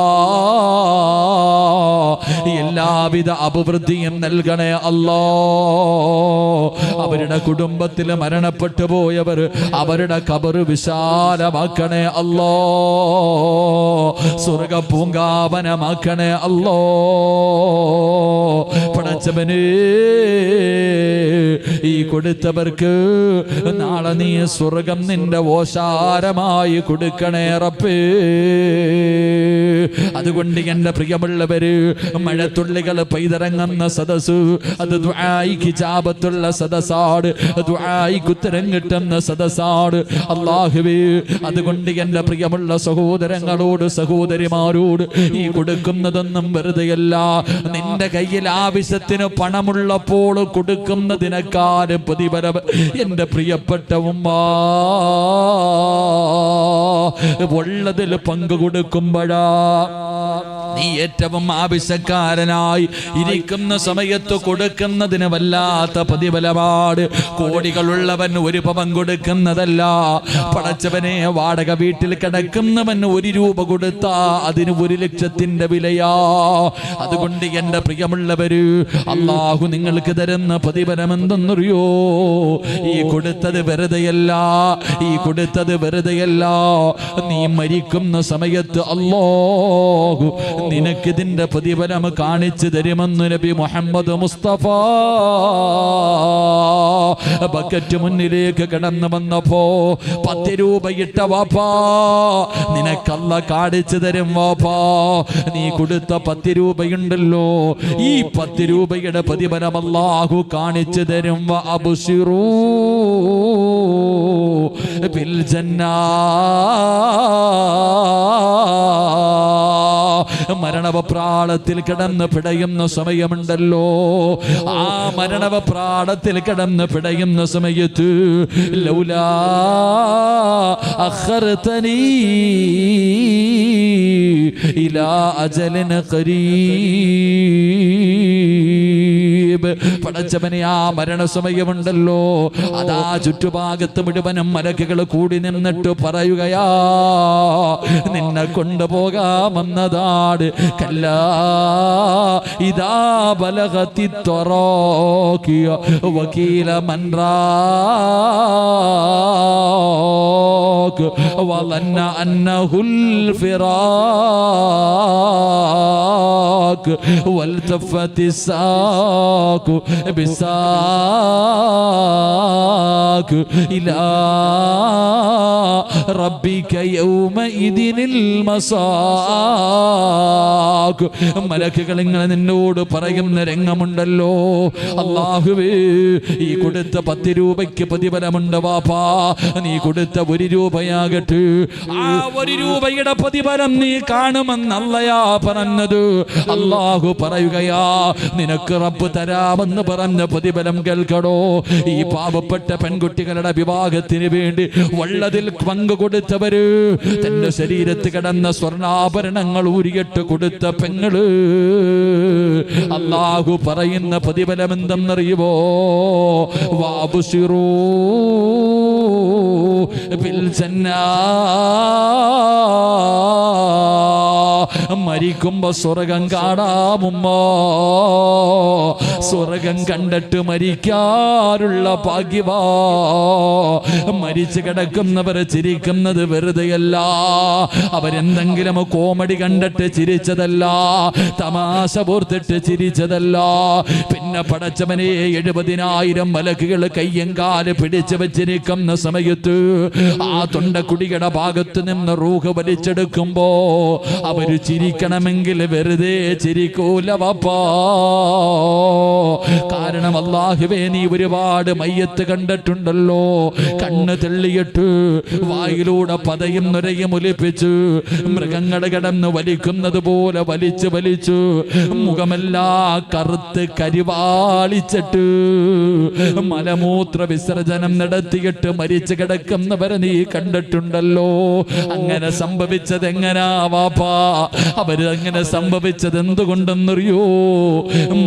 എല്ലാവിധ അഭിവൃദ്ധിയും നൽകണേ അല്ലാ. അവരുടെ കുടുംബത്തിൽ മരണപ്പെട്ടു പോയവർ, അവരുടെ ഖബർ വിശാലമാക്കണേ അല്ലാ. സ്വർഗ പൂങ്കാവനമാക്കണേ അല്ലാ. പടച്ചവനേ, ഈ കൊടുത്തവർക്ക് നാളെ നീ സ്വർഗം നിന്റെ ഓശാരമായി കൊടുക്കണേ റബ്ബേ. അതുകൊണ്ട് എൻ്റെ പ്രിയമുള്ളവര്, മഴത്തുള്ളികൾ പെയ്തിറങ്ങുന്ന സദസ് അത് ദുആയിക്ക് ഇജാബത്തുള്ള സദസ്സാണ്, ദുആയിക്ക് ഉത്തരം കിട്ടുന്ന സദസ്സാണ്. അല്ലാഹുവേ, അതുകൊണ്ട് എൻ്റെ പ്രിയമുള്ള സഹോദരങ്ങളോട് സഹോദരിമാരോട്, ഈ കൊടുക്കുന്നതൊന്നും വെറുതെയല്ല. നിന്റെ കയ്യിൽ ആവശ്യത്തിന് പണമുള്ളപ്പോൾ കൊടുക്കുന്നതിനേക്കാളും പ്രതിഫലം എൻ്റെ പ്രിയപ്പെട്ട ഉമ്മ ഉള്ളതിൽ പങ്കു കൊടുക്കുമ്പോഴാ നീ ഏറ്റവും ആവശ്യക്കാരനായി ഇരിക്കുന്ന സമയത്ത് കൊടുക്കുന്നതിന് വല്ലാത്ത പ്രതിഫലമാണ്. കോടികളുള്ളവൻ ഒരു പവൻ കൊടുക്കുന്നതല്ല. പടച്ചവനെ, വാടക വീട്ടിൽ കിടക്കുന്നവൻ 1 രൂപ കൊടുത്താ അതിന് 1 ലക്ഷത്തിന്റെ വിലയാ. അതുകൊണ്ട് എൻ്റെ പ്രിയമുള്ളവര്, അല്ലാഹു നിങ്ങൾക്ക് തരുന്ന പ്രതിഫലം എന്തെന്നറിയോ? ഈ കൊടുത്തത് വെറുതെയല്ല, ഈ കൊടുത്തത് വെറുതെയല്ല. നീ മരിക്കുന്ന സമയത്ത് അല്ലാഹു നിനക്കിതിന്റെ പ്രതിഫലം കാണിച്ചു തരുമെന്ന് നബി മുഹമ്മദ് മുസ്തഫ. ബക്കറ്റ് മുന്നിലേക്ക് കിടന്നു വന്നപ്പോ 10 രൂപ ഇട്ട വാപ്പാ, നിനക്കല്ല കാണിച്ചു തരും വാപ്പാ. നീ കൊടുത്ത 10 രൂപയുണ്ടല്ലോ, ഈ 10 രൂപയുടെ പ്രതിഫലം അല്ലാഹു കാണിച്ചു തരും. അബ്ശിറൂ ബിൽ ജന്നാ. മരണവപ്രാളത്തിൽ കിടന്ന് പിടയുന്ന സമയമുണ്ടല്ലോ, ആ മരണവപ്രാളത്തിൽ കിടന്ന് പിടയുന്ന സമയത്ത് ലൗലാ അഖർതനീ ഇലാ അജലിൻ ഖരീബ് റഖീബ്. പടച്ചവനെ, ആ മരണസമയമുണ്ടല്ലോ, അതാ ചുറ്റുഭാഗത്ത് മുഴുവനും മലക്കുകൾ കൂടി നിന്നിട്ട് പറയുകയാ, നിന്നെ കൊണ്ടുപോകാമെന്നതാണ്. കല്ലാ ഇദാ ബലഗതി തറാഖിയ വകീല മൻ റാഖ് വളന്ന അന്നഹുൽ ഫിറാഖ് വൽതഫത്തി സാഖ് ബിസാഖ് ഇലാ റബ്ബിക യൗമഇദിനിൽ മസാഖ്. മലക്കുകൾ ഇങ്ങനെ നിന്നോട് പറയുന്ന രംഗമുണ്ടല്ലോ, അല്ലാഹുവേ, ഈ കൊടുത്ത 10 രൂപയ്ക്ക് പ്രതിഫലമുണ്ട് വാപ്പാ, നീ കൊടുത്ത 1 രൂപയാകട്ടെ, ആ 1 രൂപയുടെ പ്രതിഫലം നീ കാണുമെന്നല്ലയാ പറഞ്ഞത്. അല്ലാഹു പറയുകയാ, നിനക്ക് റബ്ബ് തരാമെന്ന് പറഞ്ഞ പ്രതിഫലം കേൾക്കടോ. ഈ പാവപ്പെട്ട പെൺകുട്ടികളുടെ വിവാഹത്തിന് വേണ്ടി വള്ളതിൽ പങ്കു കൊടുത്തവര്, തന്റെ ശരീരത്ത് കിടന്ന സ്വർണ്ണാഭരണങ്ങൾ ഊരിയിട്ട് കൊടുത്ത പെങ്ങള്, അല്ലാഹു പറയുന്ന പ്രതിഫലം എന്തെന്നറിയുമോ? വാബുസിറൂ ബിൽ ജന്നാ, മരിക്കുമ്പോ സ്വർഗം കാണാമുമ്മോ. സ്വർഗം കണ്ടിട്ട് മരിക്കാറുള്ള ഭാഗ്യവാ. മരിച്ചു കിടക്കുന്നവർ ചിരിക്കുന്നത് വെറുതെയല്ല, അവരെന്തെങ്കിലും കോമഡി കണ്ടിട്ട് ചിരിച്ചതല്ല, തമാശ പോർത്തിട്ട് ചിരിച്ചതല്ല. പിന്നെ പടച്ചവനെ, 70,000 മലക്കുകൾ കയ്യും കാല് പിടിച്ചു വെച്ചിരിക്കുന്ന സമയത്ത് ആ തൊണ്ടക്കുടിയുടെ ഭാഗത്ത് നിന്ന് റൂഹ് വലിച്ചെടുക്കുമ്പോ അവര് ചിരിക്കണമെങ്കിൽ വെറുതെ ചിരിക്കൂല വാപ്പാ. കാരണം അല്ലാഹുവേ, നീ ഒരുപാട് മയ്യത്ത് കണ്ടിട്ടുണ്ടല്ലോ. കണ്ണ് തെള്ളിയിട്ട് വായിലൂടെ പതയും നുരയും ഒലിപ്പിച്ച് മൃഗങ്ങൾ കിടന്ന് വലിക്കുന്നത് പോലെ വലിച്ചു വലിച്ചു മുഖമെല്ലാം കറുത്ത് കരിവാളിച്ചിട്ട് മലമൂത്ര വിസർജനം നടത്തിയിട്ട് മരിച്ചു കിടക്കുന്നവരെ നീ കണ്ടിട്ടുണ്ടല്ലോ. അങ്ങനെ സംഭവിച്ചത് എങ്ങനാ വാപ്പാ? അവര് അങ്ങനെ സംഭവിച്ചത് എന്തുകൊണ്ടെന്നറിയോ?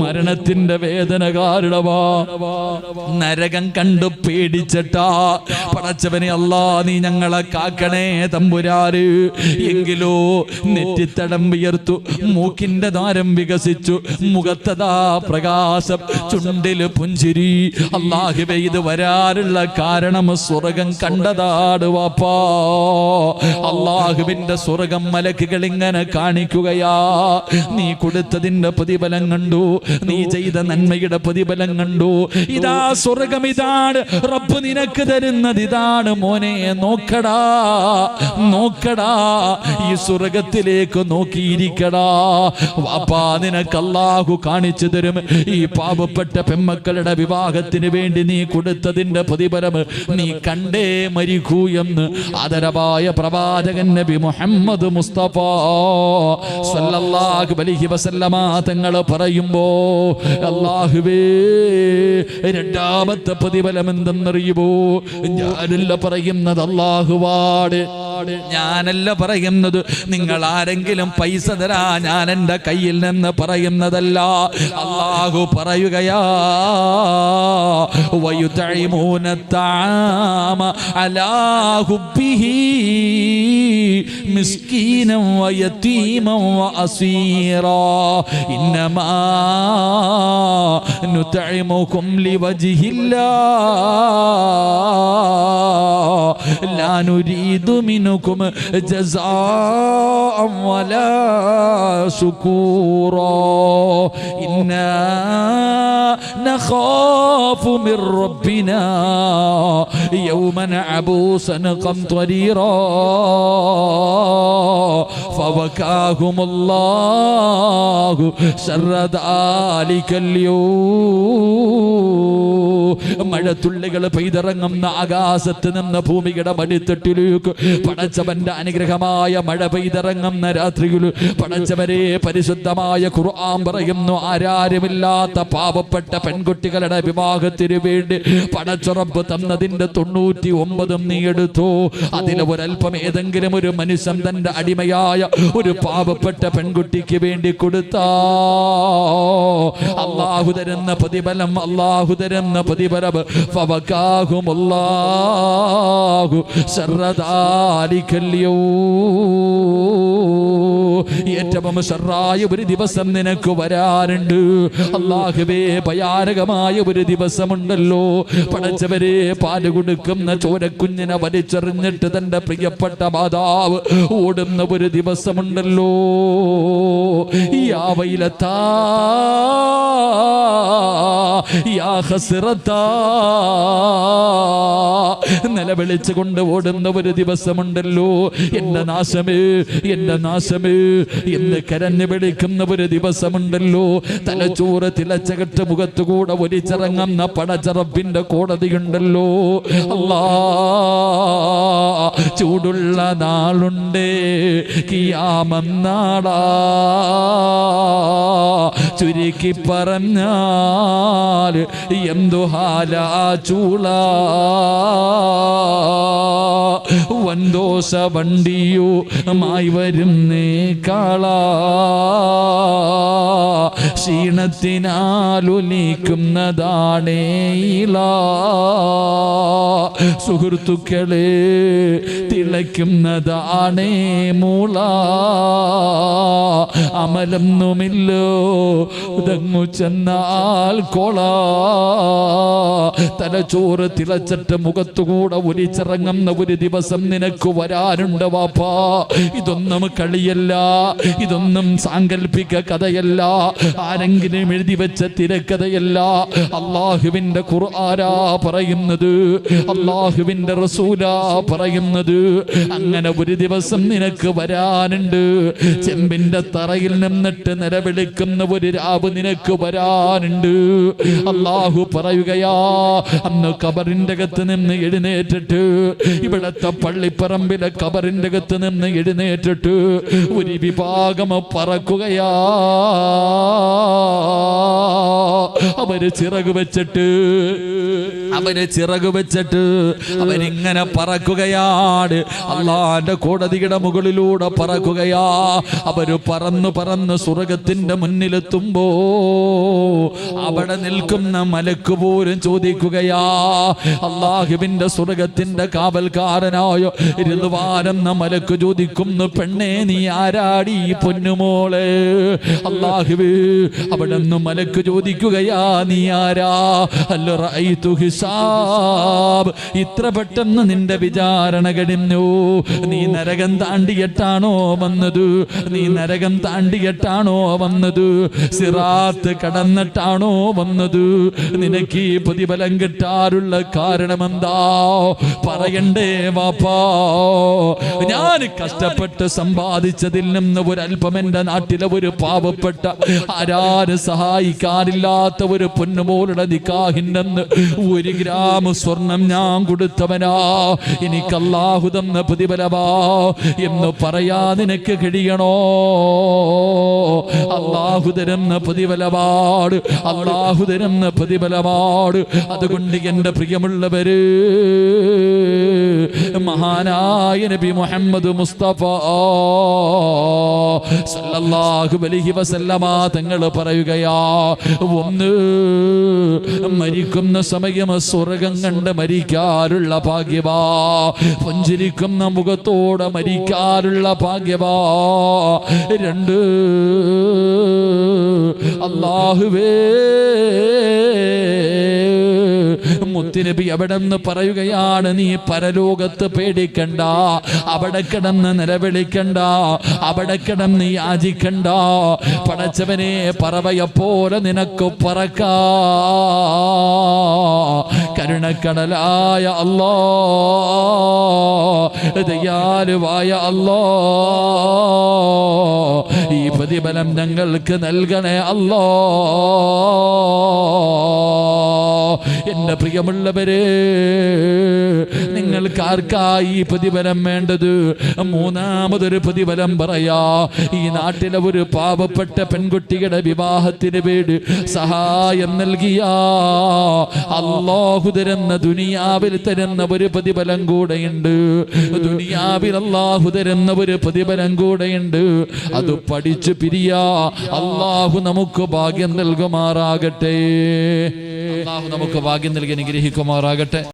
മരണത്തിന്റെ വേദന കാരണമാ. നരകം കണ്ടു പേടിച്ചിട്ടാ. പടച്ചവനെ അല്ലാ, നീ ഞങ്ങളെ കാക്കണേ തമ്പുരാര്. എങ്കിലോ നെറ്റിത്തടം വിയർത്തു, മൂക്കിന്റെ ദ്വാരം വികസിച്ചു, മുഖത്തതാ പ്രകാശം, ചുണ്ടില് പുഞ്ചിരി. അല്ലാഹുവേ, ഇത് വരാനുള്ള കാരണം സ്വർഗം കണ്ടതാണ് വാപ്പാ. അല്ലാഹുവിന്റെ സ്വർഗം മലക്കുകൾ ഇങ്ങനെ കാണിക്കുകയാ. നീ കൊടുത്തതിന്റെ പ്രതിഫലം കണ്ടു, നീ ചെയ്ത നന്മയുടെ പ്രതിഫലം കണ്ടു. ഇതാ സ്വർഗം, ഇതാണ് റബ്ബ് നിനക്ക് തരുന്നത്, ഇതാണ് മോനെ. നോക്കടാ, നോക്കടാ, ഈ സ്വർഗത്തിലേക്ക് നോക്കിയിരിക്കടാ വാപ്പാ. നിനക്ക് അല്ലാഹു കാണിച്ചു തരും. ഈ പാവപ്പെട്ട പെമ്മക്കളുടെ വിവാഹത്തിന് വേണ്ടി നീ കൊടുത്തതിന്റെ പ്രതിഫലം നീ കണ്ടേ മരിക്കൂ എന്ന് ആദരവായ പ്രവാചകൻ നബി മുഹമ്മദ് മുസ്തഫ സല്ലല്ലാഹു അലൈഹി വസല്ലമ തങ്ങൾ പറയുമ്പോ, അല്ലാഹുവേ, രണ്ടാമത്തെ പ്രതിഫലം എന്തെന്നറിയുമോ? ഞാനല്ല പറയുന്നത്, അല്ലാഹുവാണ്. ഞാനല്ല പറയുന്നത്. നിങ്ങൾ ആരെങ്കിലും പൈസ തരാ ഞാൻ എൻ്റെ കയ്യിൽ നിന്ന് പറയുന്നതല്ല. അല്ലാഹു പറയുകയാ, വയുതഇമൂന തആമ അലാ ഹുബ്ബിഹി മിസ്കീനൻ വയതീമൻ വഅസീറാ ഇന്നമാ നുതഇമുകും ലിവജ്ഹില്ലാഹ് ലാ നുരീദു മിൻകും ജസാഅൻ വലാ ശുകൂറാ ഇന്നാ നഖാഫു മിർ റബ്ബിനാ യൗമൻ അബൂസൻ ഖംതരീറാ ഫവകാഹുമുല്ലാഹു ശർറ ദാലികൽ യൗം. മഴത്തുള്ളികൾ പെയ്തിറങ്ങുന്ന ആകാശത്ത് നിന്ന് ഭൂമിയുടെ മടിത്തട്ടിലേക്ക് പടച്ചവന്റെ അനുഗ്രഹമായ മഴ പെയ്തിറങ്ങുന്ന രാത്രിയിൽ പടച്ചവരെ പരിശുദ്ധമായ ഖുർആൻ പറയുന്നു, ആരാരുമില്ലാത്ത പാവപ്പെട്ട പെൺകുട്ടികളുടെ വിവാഹത്തിന് വേണ്ടി പടച്ചുറപ്പ് തന്നതിന്റെ 99 നീ എടുത്തു. അതിൽ ഒരൽപ്പം ഏതെങ്കിലും ഒരു മനുഷ്യൻ തന്റെ അടിമയായ ഒരു പാവപ്പെട്ട പെൺകുട്ടിക്ക് വേണ്ടി കൊടുത്താ അല്ലാഹു തരുന്ന പ്രതിഫലം, അല്ലാഹു തരുന്ന പ്രതിഫലം ഫവകാഹുമുല്ലാഹു ശർറദാലിക്കല്യോ. ഏറ്റവും ശർറായ ഒരു ദിവസം നിനക്ക് വരാറുണ്ട് അല്ലാഹുവേ. ഭയാനകമായ ഒരു ദിവസമുണ്ടല്ലോ പടച്ചവരെ. പാല് കൊടുക്കുന്ന ചോരക്കുഞ്ഞിനെ വലിച്ചെറിഞ്ഞിട്ട് തന്റെ പ്രിയപ്പെട്ട മാതാവ് ഓടുന്ന ഒരു ദിവസമുണ്ടല്ലോ. യാ വൈലത്താ യാ ഹസ്റത്താ നിലവിളിച്ചുകൊണ്ട് ഓടുന്ന ഒരു ദിവസമുണ്ടല്ലോ. എന്റെ നാശമേ, എന്റെ നാശമേ എന്ന് കരഞ്ഞു വിളിക്കുന്ന ഒരു ദിവസമുണ്ടല്ലോ. തലച്ചോറ് തിളച്ചകട്ട് മുഖത്തുകൂടെ ഒലിച്ചിറങ്ങുന്ന പടച്ചറപ്പിന്റെ കോടതിയുണ്ടല്ലോ. അല്ലാ, ചൂടുള്ള നാളുണ്ടേ കിയാമന്നാടാ. ചുരുക്കി പറഞ്ഞാൽ എന്തു ഹാലാ ചൂള. വൻദോഷ വണ്ടിയുമായി വരുന്നേ കാള. ക്ഷീണത്തിനാലൊലിക്കുന്നതാണേ ഇള. സുഹൃത്തുക്കളെ തിളയ്ക്കുന്നതാണേ മൂള. അമലൊന്നുമില്ലോ ഇതങ്ങു ചെന്നാൽ കൊള. തലച്ചോറ് തിളച്ചിട്ട് മുഖത്തുകൂടെ ഒലിച്ചിറങ്ങുന്ന ഒരു ദിവസം നിനക്ക് വരാനുണ്ട് വാപ്പാ. ഇതൊന്നും കളിയല്ല, ഇതൊന്നും സാങ്കല്പിക കഥയല്ല, ആരെങ്കിലും എഴുതി വെച്ച തിരക്കഥയല്ല. അള്ളാഹുവിന്റെ ഖുർആനാ പറയുന്നത്, അള്ളാഹുവിന്റെ റസൂലാ പറയുന്നത്. അങ്ങനെ ഒരു ദിവസം നിനക്ക് വരാനുണ്ട്. ചെമ്പിന്റെ തറയിൽ നിന്നിട്ട് നിലവിളിക്കുന്ന ഒരു രാവ് നിനക്ക് വരാനുണ്ട്. അള്ളാഹു പറയുകയാ, അന്ന് ഖബറിന്റെ അകത്ത് നിന്ന് എഴുന്നേറ്റിട്ട്, ഇവിടത്തെ പള്ളിപ്പറമ്പിലെ ഖബറിന്റെ അകത്ത് നിന്ന് എഴുന്നേറ്റിട്ട് ഒരു വിഭാഗം പറക്കുകയാ. അവര് ചിറക് വെച്ചിട്ട് അവരിങ്ങനെ പറക്കുകയാണ്. അള്ളാന്റെ കോടതിയുടെ മുകളിലൂടെ പറക്കുകയാ. അവര് പറന്ന് സ്വർഗത്തിന്റെ മുന്നിലെത്തുമ്പോ അവിടെ നിൽക്കുന്ന മലക്ക് പോലും ചോദിക്കുകയാ. അള്ളാഹുവിന്റെ സ്വർഗത്തിന്റെ കാവൽക്കാരനായ റിദ്വാനെന്ന മലക്ക് ചോദിക്കുന്നു, പെണ്ണേ നീ ആരാടി പൊന്നുമോളെ? അള്ളാഹുവേ, അവിടെ നിന്ന് മലക്ക് ചോദിക്കുകയാ, നീ ആരാ? അല്ല റഅയ്തു ഹിസാബ്, ഇത്ര പെട്ടെന്ന് നിന്റെ വിചാരണ കഴിഞ്ഞു. നീ നരകം താണ്ടിയിട്ടാണോ വന്നത്? നീ നരകം താണ്ടിയിട്ടാണോ വന്നത്? സിറാത്ത് കടന്നിട്ടാണോ വന്നത്? നിനക്ക് ഈ പ്രതിഫലം കിട്ടാറുള്ള കാരണമെന്താ? പറയണ്ടേ വാപ്പാ? ഞാൻ കഷ്ടപ്പെട്ട് സമ്പാദിച്ചതിൽ നിന്ന് ഒരല്പം എന്റെ നാട്ടിലെ ഒരു പാവപ്പെട്ട ആരാരും സഹായിക്കാനില്ലാത്ത ഒരു പൊന്നുമോളുടെ നിക്കാഹിനെന്ന് 1 ഗ്രാം സ്വർണം ഞാൻ കൊടുത്തവനാ. എനിക്ക് അല്ലാഹു തന്ന പ്രതിഫലമാ എന്ന് പറയാ നിനക്ക് കഴിയണോ? അല്ലാഹു തരുന്ന പ്രതിഫലമാണ്, അല്ലാഹു തരുന്ന പ്രതിഫലമാണ്. അതുകൊണ്ട് എന്റെ പ്രിയമുള്ളവര്, മഹാനായ നബി മുഹമ്മദ് മുസ്തഫ സല്ലല്ലാഹു അലൈഹി വസല്ലമ തങ്ങൾ പറയുകയാ, ഒന്ന് മരിക്കുന്ന സമയം സ്വർഗം കണ്ട് മരിക്കാറുള്ള ഭാഗ്യവാ. പുഞ്ചിരിക്കുന്ന മുഖത്തോടെ മരിക്കാറുള്ള ഭാഗ്യവാ. 2, അല്ലാഹുവേ, മുത്തുനബി അവിടെ നിന്ന് പറയുകയാണ്, നീ പരലോകത്ത് പേടിക്കണ്ട, അവിടെ കിടന്ന് നിലവിളിക്കണ്ട, അവിടെ കിടന്ന് യാചിക്കണ്ട. പടച്ചവനെ, പറവയെപ്പോലെ നിനക്ക് പറക്കാ. കരുണക്കടലായ അല്ലാ, ദയാലുവായ അല്ലാ, ഈ പ്രതിഫലം ഞങ്ങൾക്ക് നൽകണേ അല്ലാ. എന്റെ പ്രിയമുള്ളവരെ, നിങ്ങൾക്ക് ആർക്കായി പ്രതിഫലം വേണ്ടത്? മൂന്നാമതൊരു പ്രതിഫലം പറയാ. ഈ നാട്ടിലെ ഒരു പാവപ്പെട്ട പെൺകുട്ടിയുടെ വിവാഹത്തിന് വേണ്ടി സഹായം നൽകിയ അല്ലാഹു തരുന്ന ദുനിയാവിൽ തരുന്ന ഒരു പ്രതിഫലം കൂടെയുണ്ട്. ദുനിയാവിൽ അല്ലാഹു തരുന്ന ഒരു പ്രതിഫലം കൂടെയുണ്ട്. അത് പഠിച്ചു പിരിയാ. അല്ലാഹു നമുക്ക് ഭാഗ്യം നൽകുമാറാകട്ടെ. അല്ലാഹു നമുക്ക് ഭാഗ്യം നൽകി അനുഗ്രഹിക്കുമാറാകട്ടെ.